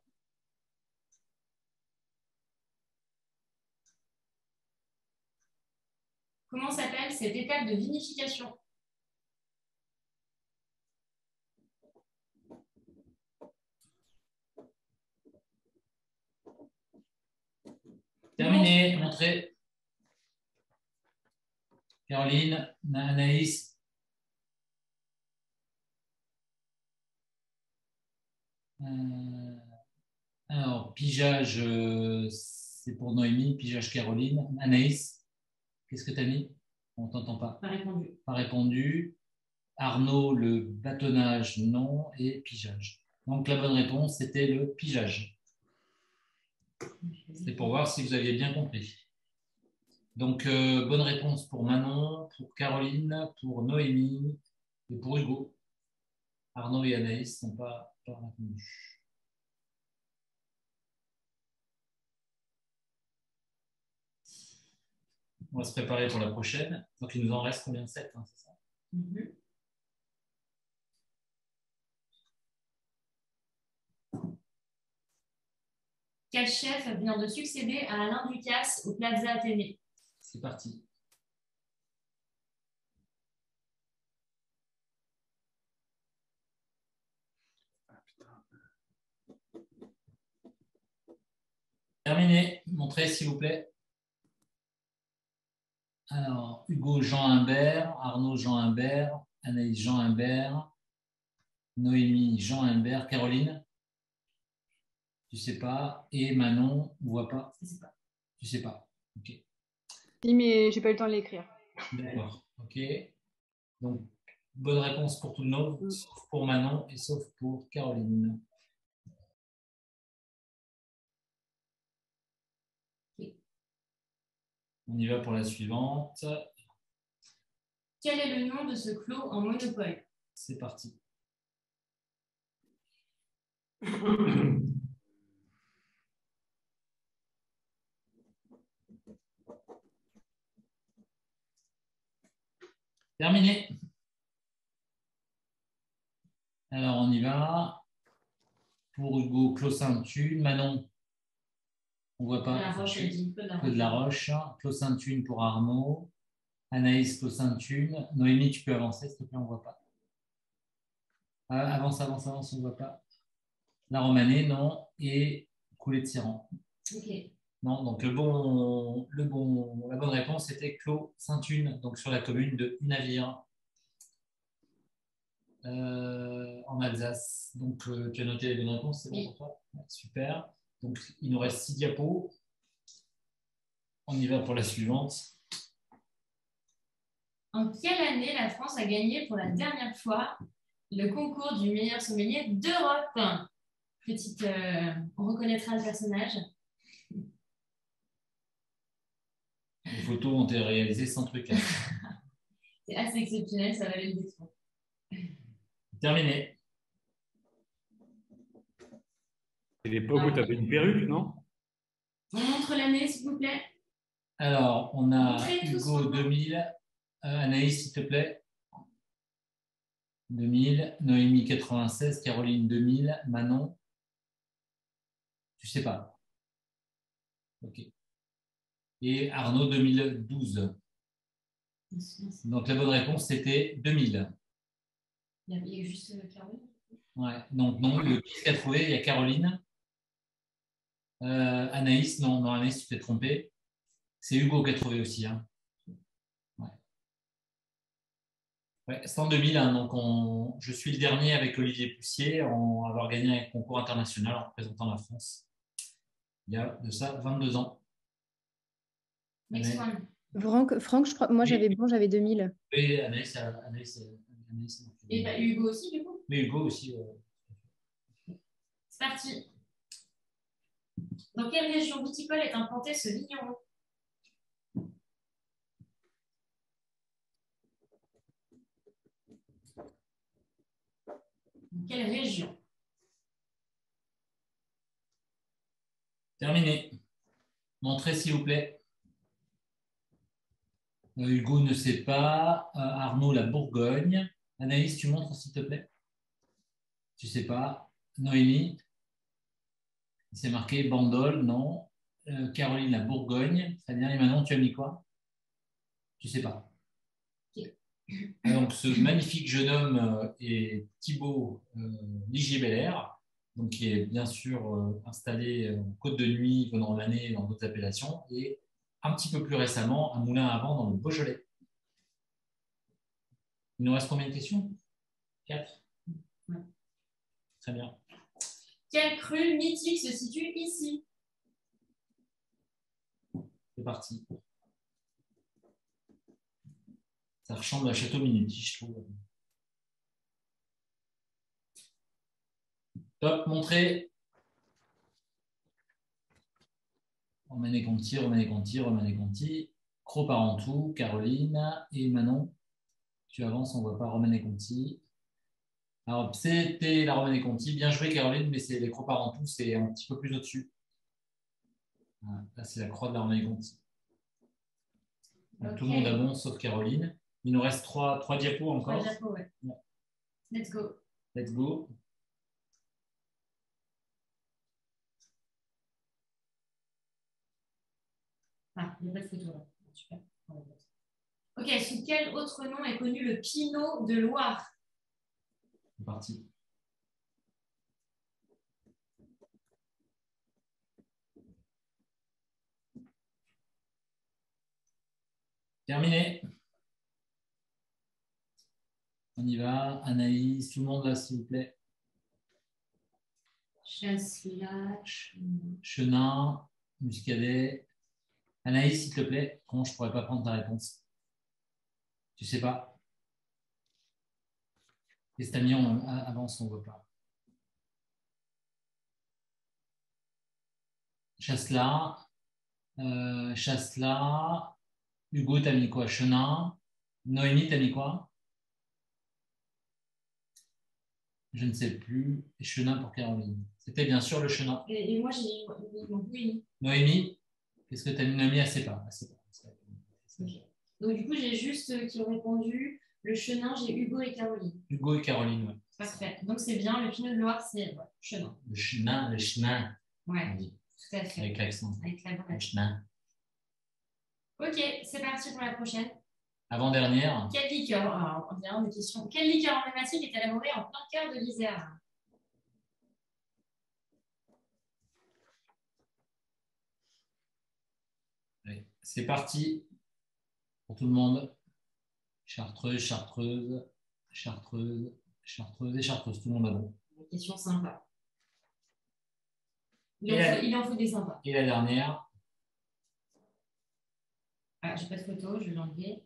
Comment s'appelle cette étape de vinification? Terminé, montrez. Caroline, Anaïs. Alors, pigeage, c'est pour Noémie, pigeage Caroline. Anaïs, qu'est-ce que tu as mis? On ne t'entend pas. Pas répondu. Pas répondu. Arnaud, le bâtonnage, non. Et pigeage. Donc, la bonne réponse, c'était le pigeage. C'était pour voir si vous aviez bien compris. Donc, bonne réponse pour Manon, pour Caroline, pour Noémie et pour Hugo. Arnaud et Anaïs n'ont pas répondu. On va se préparer pour la prochaine. Donc, il nous en reste combien de 7, hein, c'est ça? Quel chef vient de succéder à Alain Ducasse au Plaza Athénée? C'est parti. Terminé. Montrez, s'il vous plaît. Alors, Hugo Jean Humbert, Arnaud Jean Humbert, Anaïs Jean Humbert, Noémie Jean Humbert, Caroline, tu sais pas, et Manon, on voit pas. Je sais pas. Tu sais pas. Ok. Si, mais j'ai pas eu le temps de l'écrire. D'accord. Ok. Donc, bonne réponse pour tout le monde, sauf pour Manon et sauf pour Caroline. On y va pour la suivante. Quel est le nom de ce clos en monopole? C'est parti. Terminé. Alors, on y va. Pour Hugo, Clos Sainte-Thune. Manon, on ne voit pas. La Roche, elle dit Clos de la Roche. Clos Sainte-Thune pour Arnaud. Anaïs, Clos Sainte-Thune. Noémie, tu peux avancer, s'il te plaît, on ne voit pas. Avance, avance, avance, on ne voit pas. La Romanée, non. Et Coulée de Siran. Ok. Non, donc la bonne réponse était Clos Sainte-Thune, donc sur la commune de Unavir, en Alsace. Donc tu as noté les bonnes réponses, c'est bon pour toi? Ouais, super. Donc il nous reste 6 diapos. On y va pour la suivante. En quelle année la France a gagné pour la dernière fois le concours du meilleur sommelier d'Europe? Petite, on reconnaîtra le personnage. Les photos ont été réalisées sans truc. C'est assez exceptionnel, ça valait le détour. Terminé. C'est l'époque où tu avais une perruque, non? On montre l'année, s'il vous plaît. Alors, on a Montrez Hugo 2000. Anaïs, s'il te plaît. 2000. Noémie 96. Caroline 2000. Manon. Tu sais pas. Ok. Et Arnaud 2012. Donc la bonne réponse c'était 2000. Il y a juste Caroline. Ouais. Donc non, le qui a trouvé, il y a Caroline. Anaïs, non, Anaïs, tu t'es trompé. C'est Hugo qui a trouvé aussi. Hein. Ouais. Ouais, c'est en 2000, hein, donc je suis le dernier avec Olivier Poussier en avoir gagné un concours international en représentant la France. Il y a de ça 22 ans. Franck, je crois, moi j'avais 2000. Oui, Anaïs. Et bah, Hugo aussi, du coup? Oui, Hugo aussi. C'est parti. Dans quelle région viticole est implanté ce vigneron? Dans quelle région? Terminé. Montrez, s'il vous plaît. Hugo ne sait pas. Arnaud, la Bourgogne. Anaïs, tu montres, s'il te plaît. Tu ne sais pas. Noémie. C'est marqué Bandol, non. Caroline, la Bourgogne. Très bien. Et Manon, tu as mis quoi? Tu ne sais pas. Okay. Donc, ce magnifique jeune homme est Thibaut Ligier-Belair, donc qui est bien sûr installé en Côte de Nuit venant de l'année dans d'autres appellations, et un petit peu plus récemment, un moulin à vent dans le Beaujolais. Il nous reste combien de questions? 4. Ouais. Très bien. Quelle crue mythique se situe ici? C'est parti. Ça ressemble à Château Minuti, je trouve. Top, montrez. Romanée-Conti. Cros-Parentou, Caroline et Manon. Tu avances, on ne voit pas Romanée-Conti. Alors, c'était la Romanée-Conti. Bien joué, Caroline, mais c'est les Cros-Parentou, c'est un petit peu plus au-dessus. Là, c'est la croix de la Romanée-Conti. Okay. Tout le monde avance, sauf Caroline. Il nous reste 3 diapos encore. 3 diapos, ouais. Let's go. Let's go. Ah, il n'y a pas de photo là. Super. Ok, sous quel autre nom est connu le Pinot de Loire? C'est parti. Terminé. On y va. Anaïs, tout le monde là, s'il vous plaît. Chasselas. Chenin, Muscadet. Anaïs, s'il te plaît. Comment je ne pourrais pas prendre ta réponse? Tu sais pas? Estamion, avance, on ne voit pas. Chasselas. Hugo, t'as mis quoi? Chenin. Noémie, t'as mis quoi? Je ne sais plus. Chenin pour Caroline. C'était bien sûr le chenin. Et moi, j'ai oui. Noémie, qu'est-ce que tu as mis? Noémie, assez pas. Okay. Donc, du coup, j'ai juste qui ont répondu le chenin, j'ai Hugo et Caroline. Hugo et Caroline, oui. Parfait. Donc, c'est bien. Le Pinot Noir, c'est chenin. Le chenin, le chenin. Ouais, tout à fait. Avec l'accent. Avec la le chenin. Ok, c'est parti pour la prochaine. Avant-dernière. Quel liqueur, alors, on vient des questions. Quel liqueur emblématique est élaboré en plein cœur de l'Isère? Allez, c'est parti pour tout le monde. Chartreuse, chartreuse, chartreuse, chartreuse et chartreuse. Tout le monde a bon. Une question sympa. Il en faut des sympas. Et la dernière. Ah, j'ai pas de photo, je vais l'enlever.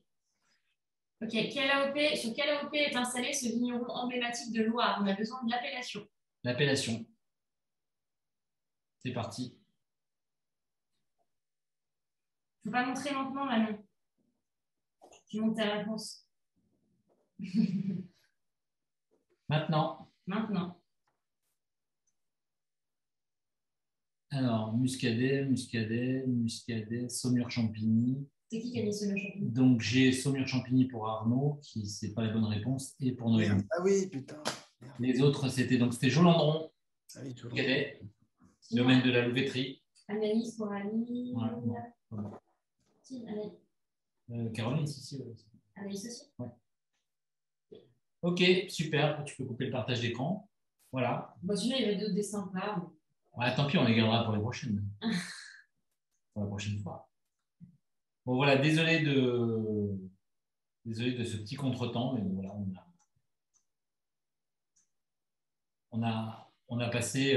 Ok, sur quel AOP est installé ce vigneron emblématique de Loire? On a besoin de l'appellation. L'appellation. C'est parti. Faut pas montrer maintenant, là, non. Tu montres ta réponse. Maintenant. Alors, Muscadet, Saumur-Champigny. C'est qui a mis Saumur-Champigny? Donc, j'ai Saumur-Champigny pour Arnaud, qui c'est pas la bonne réponse, et pour Noémie. Ah oui, putain. Merde. Les autres, c'était Jolandron, Ah oui, Muscadet, domaine de la Louveterie. Analyse pour Annie. Ouais. Si, Analyse. Caroline, si. Analyse aussi. Ouais. Ok, super. Tu peux couper le partage d'écran. Voilà. Bon, celui-là, il y avait d'autres dessins sympas. Ouais, tant pis, on les gardera pour les prochaines. Pour la prochaine fois. Bon, voilà, désolé de ce petit contretemps, mais voilà, on a passé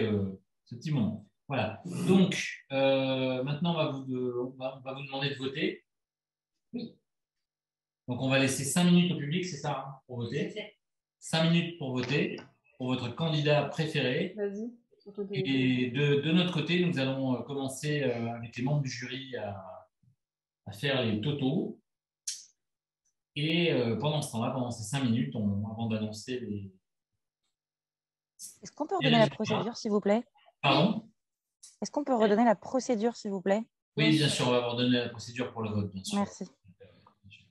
ce petit moment. Voilà. Donc, maintenant, on va vous demander de voter. Oui. Donc, on va laisser 5 minutes au public, c'est ça, hein, pour voter. 5 minutes pour voter pour votre candidat préféré. Vas-y. Et de notre côté, nous allons commencer avec les membres du jury à faire les totaux. Et pendant ce temps-là, pendant ces 5 minutes, avant d'annoncer les... Est-ce qu'on peut redonner la procédure, s'il vous plaît? Pardon? Est-ce qu'on peut redonner la procédure, s'il vous plaît? Oui, bien sûr, on va vous redonner la procédure pour le vote, bien sûr. Merci.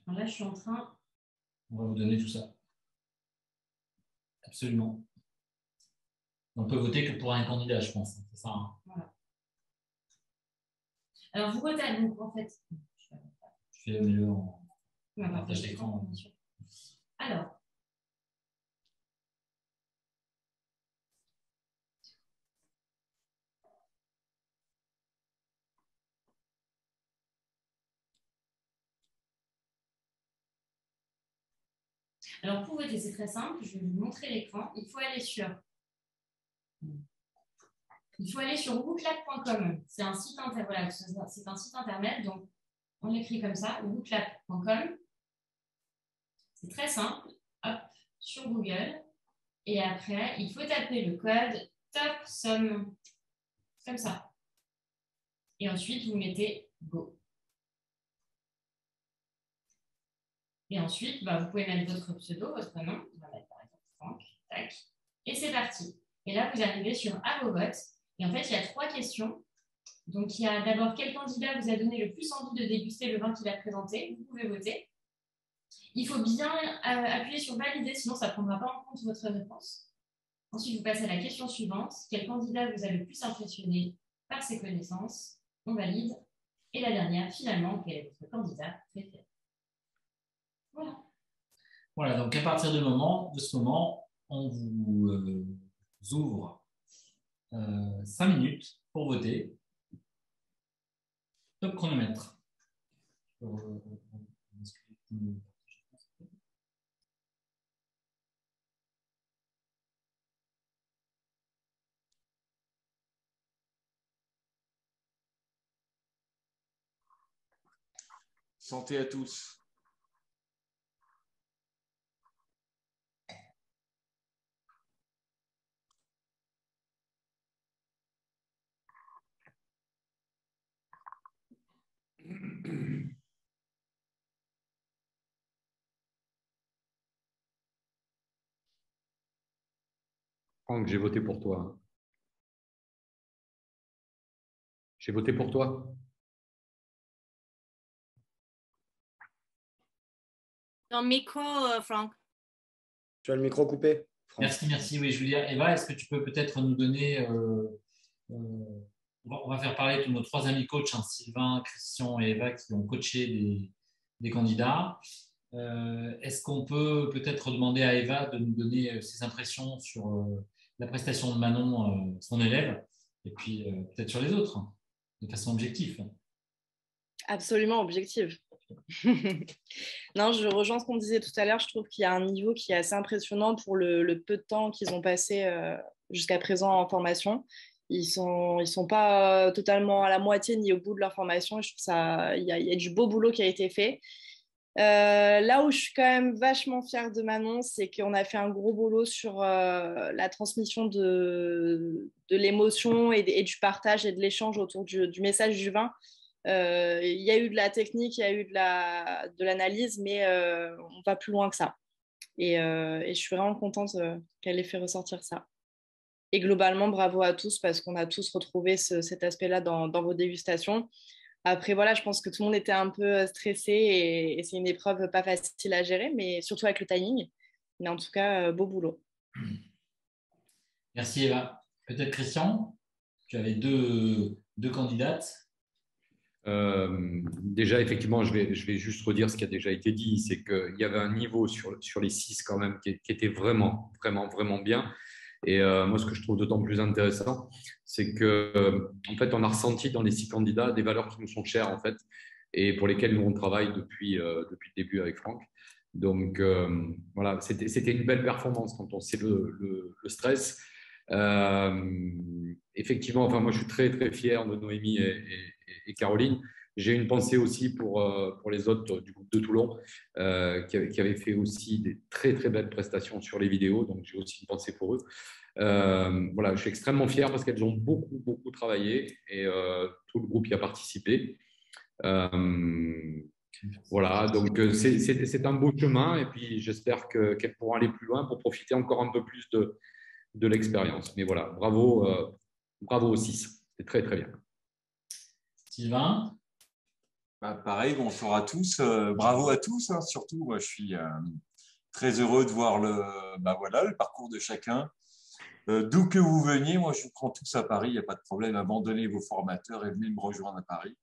Alors là, je suis en train... On va vous donner tout ça. Absolument. On peut voter que pour un candidat, je pense. C'est ça. Hein. Voilà. Alors, vous votez, donc, en fait... Je fais mieux en partage d'écran. Alors... Alors, pour voter, c'est très simple. Je vais vous montrer l'écran. Il faut aller sur wooklab.com. C'est un site internet. Voilà, c'est un site internet. Donc, on l'écrit comme ça, wooklab.com. C'est très simple. Hop, sur Google. Et après, il faut taper le code TOPSOM. Comme ça. Et ensuite, vous mettez Go. Et ensuite, vous pouvez mettre votre pseudo, votre nom. On va mettre par exemple Franck. Tac. Et c'est parti. Et là, vous arrivez sur À vos votes. Et en fait, il y a 3 questions. Donc, il y a d'abord quel candidat vous a donné le plus envie de déguster le vin qu'il a présenté. Vous pouvez voter. Il faut bien appuyer sur Valider, sinon ça ne prendra pas en compte votre réponse. Ensuite, vous passez à la question suivante. Quel candidat vous a le plus impressionné par ses connaissances? On valide. Et la dernière, finalement, quel est votre candidat préféré? Voilà. Voilà, donc à partir de ce moment, on vous ouvre 5 minutes pour voter. Top chronomètre. Santé à tous. Franck, j'ai voté pour toi. J'ai voté pour toi. Ton micro, Franck. Tu as le micro coupé, Franck. Merci. Oui, je veux dire, Eva, est-ce que tu peux peut-être nous donner… on va faire parler de nos 3 amis coachs, hein, Sylvain, Christian et Eva, qui ont coaché des candidats. Est-ce qu'on peut peut-être demander à Eva de nous donner ses impressions sur la prestation de Manon, son élève, et puis peut-être sur les autres, hein, de façon objective? Absolument objective. Non, je rejoins ce qu'on disait tout à l'heure. Je trouve qu'il y a un niveau qui est assez impressionnant pour le peu de temps qu'ils ont passé jusqu'à présent en formation. Ils sont pas totalement à la moitié ni au bout de leur formation. Je trouve il y a du beau boulot qui a été fait. Là où je suis quand même vachement fière de Manon, c'est qu'on a fait un gros boulot sur la transmission de l'émotion et du partage et de l'échange autour du message du vin. Il y a eu de la technique, il y a eu de l'analyse, mais on va plus loin que ça. Et je suis vraiment contente qu'elle ait fait ressortir ça. Et globalement, bravo à tous parce qu'on a tous retrouvé cet aspect-là dans vos dégustations. Après, voilà, je pense que tout le monde était un peu stressé et c'est une épreuve pas facile à gérer, mais surtout avec le timing. Mais en tout cas, beau boulot. Merci Eva. Peut-être Christian, tu avais deux candidates. Déjà, effectivement, je vais juste redire ce qui a déjà été dit, c'est qu'il y avait un niveau sur les 6 quand même qui était vraiment bien. Et moi, ce que je trouve d'autant plus intéressant, c'est que en fait, on a ressenti dans les 6 candidats des valeurs qui nous sont chères en fait, et pour lesquelles nous on travaille depuis le début avec Franck. Donc voilà, c'était une belle performance quand on sait le stress. Effectivement, enfin moi je suis très fier de Noémie et Caroline. J'ai une pensée aussi pour les autres du groupe de Toulon qui avaient fait aussi des très belles prestations sur les vidéos, donc j'ai aussi une pensée pour eux. Voilà, je suis extrêmement fier parce qu'elles ont beaucoup travaillé et tout le groupe y a participé. Voilà, donc c'est un beau chemin et puis j'espère qu'elles pourront aller plus loin pour profiter encore un peu plus de l'expérience. Mais voilà, bravo aux 6, c'est très bien. Sylvain? Pareil, bonsoir à tous. Bravo à tous, hein. Surtout, moi, je suis très heureux de voir le parcours de chacun. D'où que vous veniez, moi, je vous prends tous à Paris, il n'y a pas de problème. Abandonnez vos formateurs et venez me rejoindre à Paris.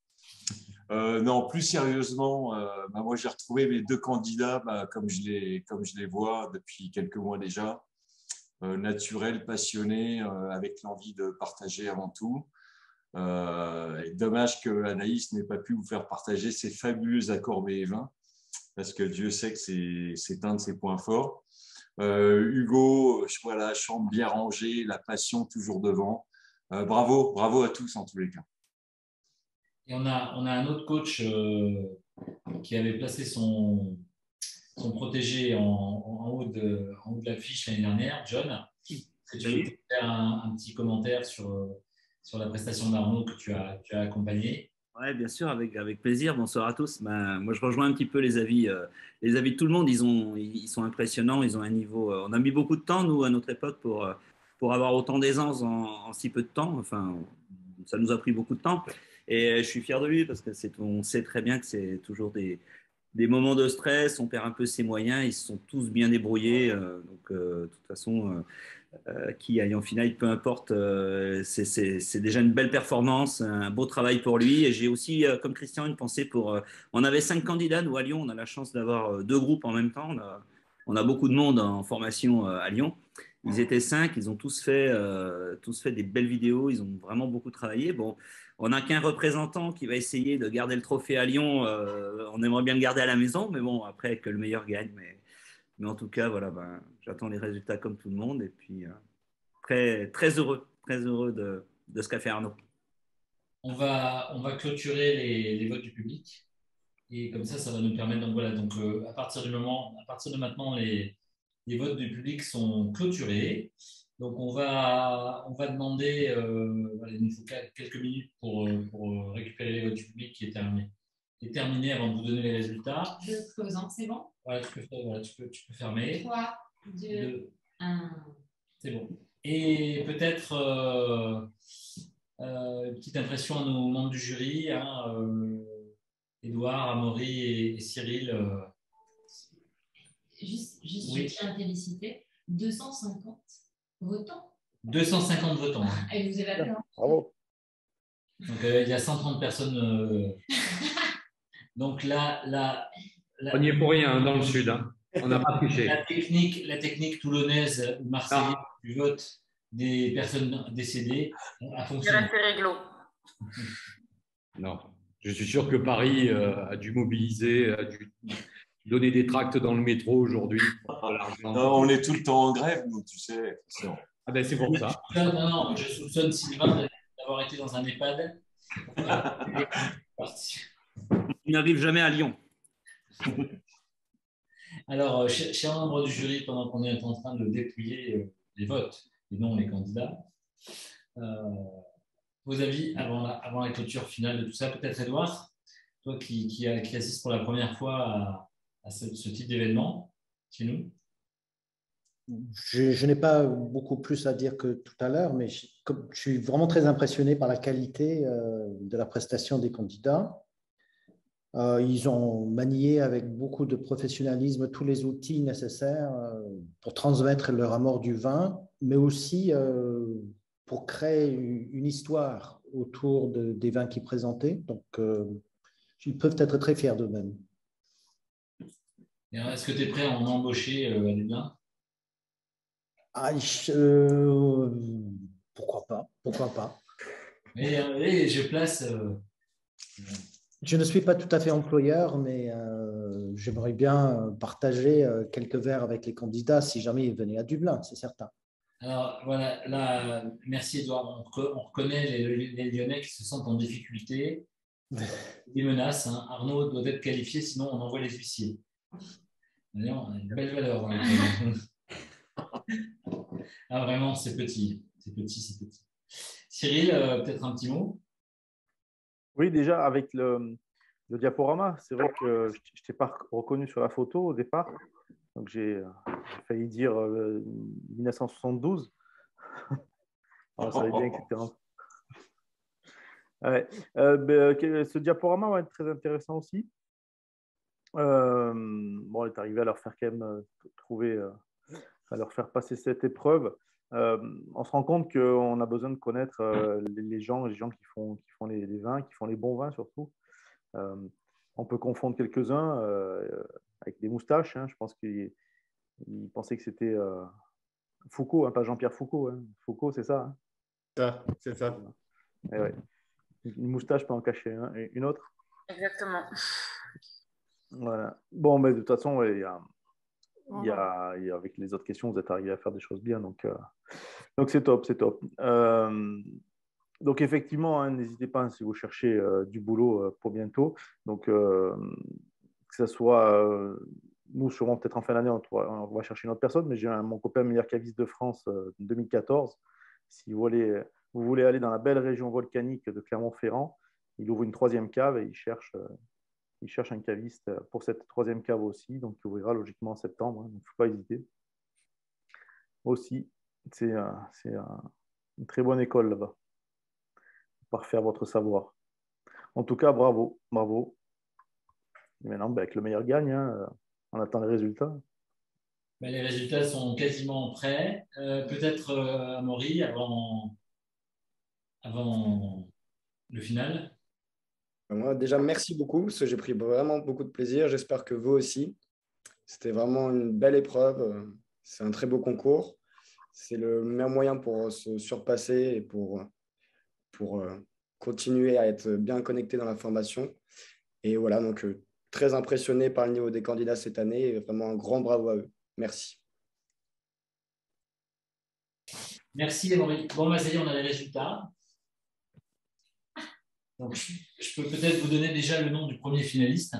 Non, plus sérieusement, moi, j'ai retrouvé mes 2 candidats comme je les vois depuis quelques mois déjà. Naturels, passionnés, avec l'envie de partager avant tout. Dommage que Anaïs n'ait pas pu vous faire partager ses fabuleux accords B20 parce que Dieu sait que c'est un de ses points forts. Hugo, voilà, chante bien rangé, la passion toujours devant. Bravo à tous en tous les cas. Et on a un autre coach qui avait placé son protégé en haut de l'affiche l'année dernière, John. Est-ce que tu peux faire un petit commentaire sur la prestation d'Arnaud que tu as accompagné? Oui, bien sûr, avec plaisir. Bonsoir à tous. Moi, je rejoins un petit peu les avis de tout le monde. Ils sont impressionnants. Ils ont un niveau. On a mis beaucoup de temps, nous, à notre époque, pour avoir autant d'aisance en si peu de temps. Enfin, ça nous a pris beaucoup de temps. Et je suis fier de lui parce qu'on sait très bien que c'est toujours des moments de stress. On perd un peu ses moyens. Ils se sont tous bien débrouillés. Donc, de toute façon. Qui aille en finale, peu importe, c'est déjà une belle performance, un beau travail pour lui. Et j'ai aussi, comme Christian, une pensée pour… on avait 5 candidats, nous, à Lyon. On a la chance d'avoir 2 groupes en même temps. On a beaucoup de monde en formation à Lyon. Ils étaient 5, ils ont tous fait des belles vidéos. Ils ont vraiment beaucoup travaillé. Bon, on n'a qu'un représentant qui va essayer de garder le trophée à Lyon. On aimerait bien le garder à la maison, mais bon, après, que le meilleur gagne. Mais en tout cas, voilà, j'attends les résultats comme tout le monde. Et puis, très heureux de ce qu'a fait Arnaud. On va clôturer les votes du public. Et comme ça va nous permettre… Donc, voilà, à partir de maintenant, les votes du public sont clôturés. Donc, on va demander… il nous faut quelques minutes pour récupérer les votes du public qui est terminé avant de vous donner les résultats. Je pose, hein, c'est bon? Voilà, tu peux fermer. 3, 2, 1. C'est bon. Et peut-être une petite impression à nos membres du jury, hein, Édouard, Amaury et Cyril. Juste Oui. je tiens à féliciter 250 votants. 250 votants. Hein. Et vous avez appelé, hein. Bravo. Donc, il y a 130 personnes. Donc là, On n'y est pour rien dans le sud. Hein. On n'a pas triché. La technique toulonnaise ou marseillaise du vote des personnes décédées a fonctionné. réglo. Non. Je suis sûr que Paris a dû mobiliser, a dû donner des tracts dans le métro aujourd'hui. Non, on est tout le temps en grève, nous, tu sais. Ah ben c'est pour ça. Non, je soupçonne Sylvain d'avoir été dans un EHPAD. Il n'arrive jamais à Lyon. Alors, chers membres du jury, pendant qu'on est en train de dépouiller les votes et non les candidats, vos avis avant la clôture finale de tout ça, peut-être Édouard, toi qui assiste pour la première fois à ce type d'événement chez nous. Je n'ai pas beaucoup plus à dire que tout à l'heure, mais je suis vraiment très impressionné par la qualité de la prestation des candidats. Ils ont manié avec beaucoup de professionnalisme tous les outils nécessaires pour transmettre leur amour du vin, mais aussi pour créer une histoire autour des vins qu'ils présentaient. Donc, ils peuvent être très fiers d'eux-mêmes. Est-ce que tu es prêt à en embaucher à des biens? Pourquoi pas? Pourquoi pas? Et je place... Je ne suis pas tout à fait employeur, mais j'aimerais bien partager quelques verres avec les candidats si jamais ils venaient à Dublin, c'est certain. Alors voilà, là, merci Edouard. On reconnaît les Lyonnais qui se sentent en difficulté, des menaces. Hein. Arnaud doit être qualifié, sinon on envoie les huissiers. D'ailleurs, on a une belle valeur. Ah, vraiment, c'est petit. C'est petit. Cyril, peut-être un petit mot? Oui, déjà, avec le diaporama, c'est vrai que je ne t'ai pas reconnu sur la photo au départ. Donc, j'ai failli dire 1972. Alors, ça va bien, etc. Ouais. Ce diaporama va être très intéressant aussi. On est arrivé à leur faire quand même à leur faire passer cette épreuve. On se rend compte qu'on a besoin de connaître les gens qui font les vins, qui font les bons vins surtout. On peut confondre quelques-uns avec des moustaches. Hein. Je pense qu'ils pensaient que c'était Foucault, hein, pas Jean-Pierre Foucault. Hein. Foucault, c'est ça. Hein. C'est ça. Ouais. Une moustache peut en cacher une autre. Exactement. Voilà. Bon, mais de toute façon, avec les autres questions, vous êtes arrivé à faire des choses bien. Donc c'est top, c'est top. Donc, effectivement, hein, n'hésitez pas hein, si vous cherchez du boulot pour bientôt. Donc, que ce soit, nous serons peut-être en fin d'année, on va chercher une autre personne, mais j'ai mon copain meilleur caviste de France 2014. Si vous voulez aller dans la belle région volcanique de Clermont-Ferrand, il ouvre une 3e cave et il cherche un caviste pour cette 3e cave aussi, donc il ouvrira logiquement en septembre. Hein, donc, il ne faut pas hésiter. Aussi, c'est une très bonne école là-bas. Parfaire votre savoir. En tout cas, bravo. Et maintenant, avec le meilleur gagne. Hein, on attend les résultats. Les résultats sont quasiment prêts. Peut-être Amaury avant le final. Moi, déjà, merci beaucoup, parce que j'ai pris vraiment beaucoup de plaisir. J'espère que vous aussi. C'était vraiment une belle épreuve. C'est un très beau concours. C'est le meilleur moyen pour se surpasser et pour continuer à être bien connecté dans la formation. Et voilà, donc très impressionné par le niveau des candidats cette année. Et vraiment un grand bravo à eux. Merci. Merci, Amaury. Bon, ça y est, on a les résultats. Donc, je peux peut-être vous donner déjà le nom du premier finaliste.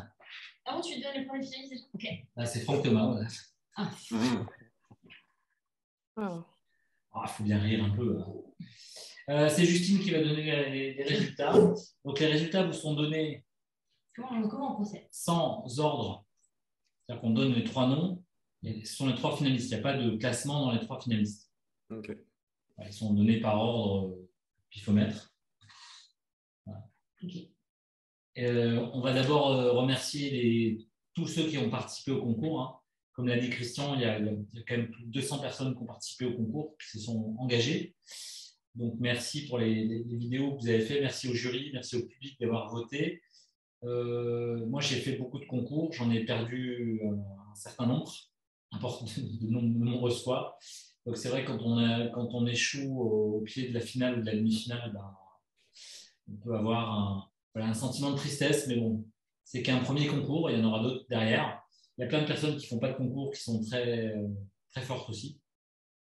Ah bon, tu donnes le premier finaliste déjà? Ok. Ah, c'est Franck Thomas. Voilà. Ah. Il faut bien rire un peu. C'est Justine qui va donner les résultats. Donc, les résultats vous seront donnés comment on procède? Sans ordre. C'est-à-dire qu'on donne les 3 noms. Ce sont les 3 finalistes. Il n'y a pas de classement dans les 3 finalistes. Ok. Ils sont donnés par ordre pifomètre. Voilà. Ok. On va d'abord remercier tous ceux qui ont participé au concours. Hein. Comme l'a dit Christian, il y a quand même plus de 200 personnes qui ont participé au concours, qui se sont engagées. Donc, merci pour les vidéos que vous avez faites. Merci au jury, merci au public d'avoir voté. Moi, j'ai fait beaucoup de concours. J'en ai perdu un certain nombre, de nombreuses fois. Donc, c'est vrai que quand on échoue au pied de la finale ou de la demi-finale, on peut avoir un sentiment de tristesse. Mais bon, c'est qu'un premier concours. Il y en aura d'autres derrière. Il y a plein de personnes qui ne font pas de concours qui sont très, très fortes aussi.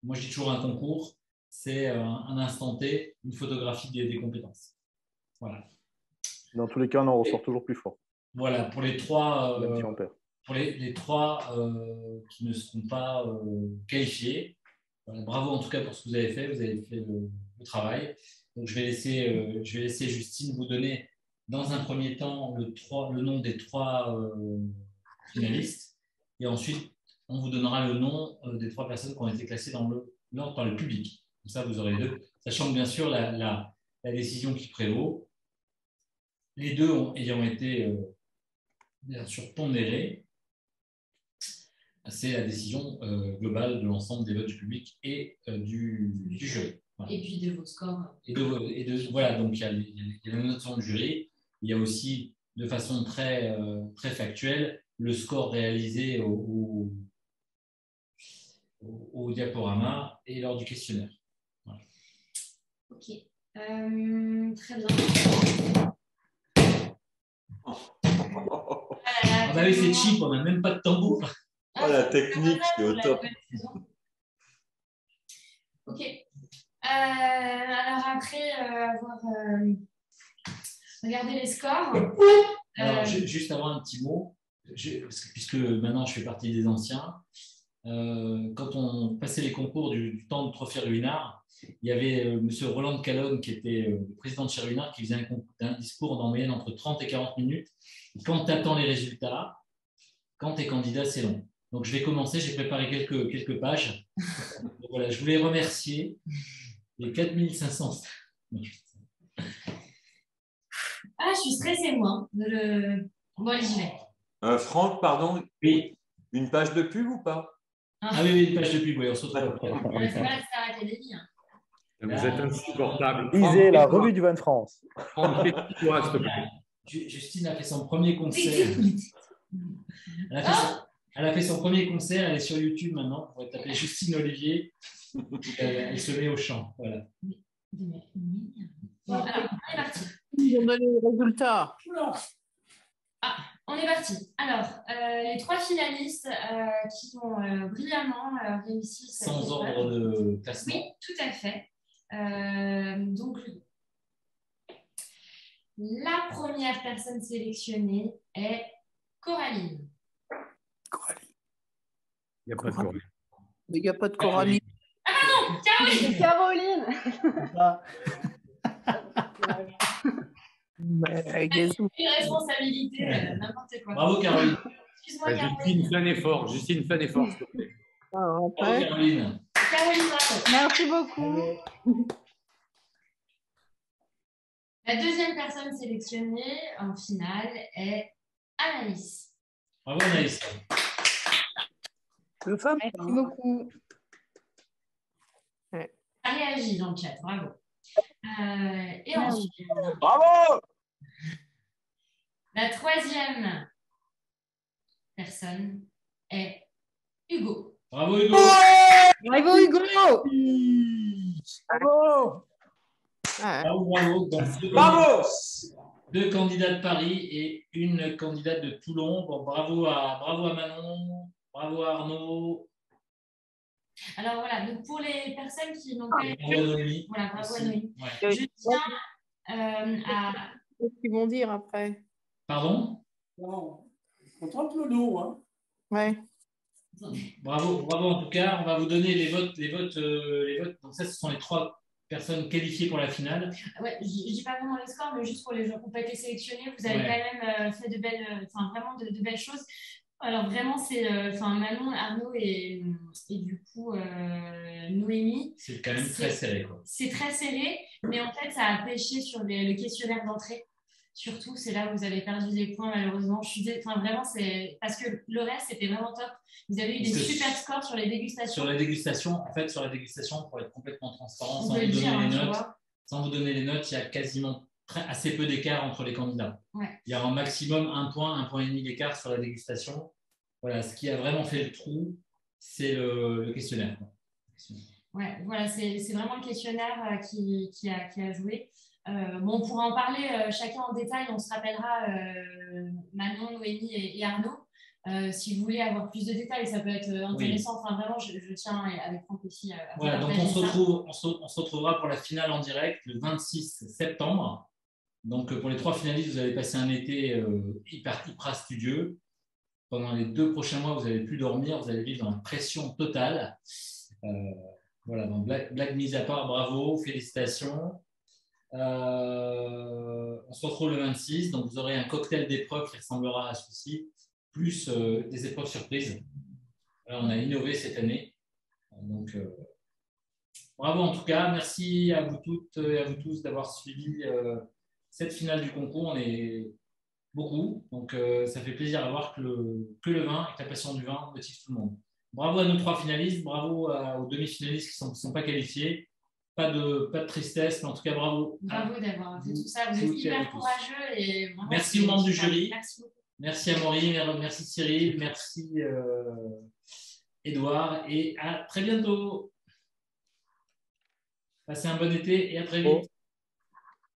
Moi, je dis toujours un concours, c'est un instant T, une photographie des compétences. Voilà. Dans tous les cas, on en ressort toujours plus fort. Voilà, pour les trois, même si on perd. pour les trois qui ne seront pas qualifiés, voilà, bravo en tout cas pour ce que vous avez fait le travail. Donc, je vais laisser Justine vous donner dans un premier temps le nom des trois finalistes et ensuite on vous donnera le nom des trois personnes qui ont été classées dans le public. Comme ça, vous aurez les deux. Sachant que bien sûr, la décision qui prévaut, les deux ayant été bien sûr pondérés, c'est la décision globale de l'ensemble des votes du public et du jury. Voilà. Et puis de vos scores. Voilà, donc il y a la notation du jury. Il y a aussi, de façon très, très factuelle, le score réalisé au diaporama et lors du questionnaire. Voilà. Ok. Très bien. Ah bah oui, c'est cheap, on n'a même pas de tambour. Oh, la technique, c'est au top. Ok. Alors après avoir regardé les scores. Alors, juste avant un petit mot, puisque maintenant je fais partie des anciens, quand on passait les concours du temps de Trophée Ruinart, il y avait M. Roland de Calonne qui était le président de chez Ruinart qui faisait un discours en moyenne entre 30 et 40 minutes. Et quand tu attends les résultats, quand tu es candidat, c'est long. Donc je vais commencer, j'ai préparé quelques pages. Donc, voilà, je voulais remercier les 4500. Ah, je suis stressée, moi. Bon, allez, j'y vais. Franck, pardon, oui. Une page de pub ou pas? Ah oui, une page de pub, oui, on se retrouve après. C'est pas la Star Academy. Hein. Vous êtes insupportable. Lisez la revue du vin de France. Justine a fait son premier concert. Elle a fait son premier concert, elle est sur YouTube maintenant. Vous pourrez taper Justine Olivier. Elle se met au chant. Voilà. Bon, alors, on est parti. Ils ont donné les résultats. Ah, on est parti. Alors, les trois finalistes qui ont brillamment réussi cette Sans épreuve. ordre de classement. Oui, tout à fait. Donc, la première personne sélectionnée est Coraline. Il n'y a pas de Coraline. Mais il n'y a pas de Coraline. Ah pardon, Caroline. Une responsabilité, n'importe quoi. Bravo, Caroline. Excuse-moi, Caroline. Justine, fais un effort. Justine, fais un effort, s'il te plaît. Bravo, Caroline. Caroline, bravo. Merci beaucoup. La deuxième personne sélectionnée en finale est Anaïs. Bravo, Anaïs. Merci beaucoup. Ça réagit dans le chat, bravo. Et ensuite, bravo. La troisième personne est Hugo. Bravo, Hugo. Bravo, Hugo. Bravo. Bravo. Donc, Bravo. deux candidats de Paris et une candidate de Toulon. Bon, bravo à Manon, bravo à Arnaud. Alors voilà, donc pour les personnes qui n'ont pas Bravo à Noémie. voilà, bravo à Noémie. Ouais. Je tiens à. Qu'est-ce qu'ils vont dire après? Pardon? Non, on trompe le dos. Hein. Ouais. Bravo en tout cas. On va vous donner les votes. Donc ça, ce sont les trois personnes qualifiées pour la finale. Ouais, je dis pas vraiment les scores, mais juste pour les gens qui n'ont pas été sélectionnés, vous avez quand même fait vraiment de belles choses. Alors vraiment, c'est Manon, Arnaud et du coup Noémie. C'est quand même très serré, quoi. C'est très serré, mais en fait, ça a pêché sur le questionnaire d'entrée. Surtout, c'est là où vous avez perdu des points, malheureusement. Vraiment, c'est parce que le reste, c'était vraiment top. Vous avez eu des super scores sur les dégustations. Sur les dégustations, en fait, pour être complètement transparent, sans vous donner les notes, il y a quasiment assez peu d'écart entre les candidats. Ouais. Il y a un maximum 1 point, 1,5 point d'écart sur la dégustation. Voilà, ce qui a vraiment fait le trou, c'est le questionnaire. Ouais, voilà, c'est vraiment le questionnaire qui a joué. On pourra en parler chacun en détail. On se rappellera Manon, Noémie et Arnaud. Si vous voulez avoir plus de détails, ça peut être intéressant. Oui. Enfin, vraiment, je tiens avec Franck aussi à voilà, donc on se retrouvera pour la finale en direct le 26 septembre. Donc pour les 3 finalistes, vous allez passer un été hyper studieux. Pendant les 2 prochains mois, vous n'allez plus dormir, vous allez vivre dans une pression totale. Voilà, donc blague mise à part, bravo, félicitations. On se retrouve le 26, donc vous aurez un cocktail d'épreuves qui ressemblera à celui-ci, plus des épreuves surprises. Alors, on a innové cette année. Donc, bravo en tout cas. Merci à vous toutes et à vous tous d'avoir suivi cette finale du concours. On est beaucoup, donc ça fait plaisir à voir que le vin et que la passion du vin motive tout le monde. Bravo à nos 3 finalistes, bravo aux demi-finalistes qui ne sont pas qualifiés. Pas de tristesse, mais en tout cas, bravo. Bravo d'avoir fait tout ça. Vous êtes hyper courageux. Et vraiment, merci aux membres du jury. Merci beaucoup. Merci à Maureen, merci Cyril, merci Edouard, et à très bientôt. Passez un bon été et à très vite.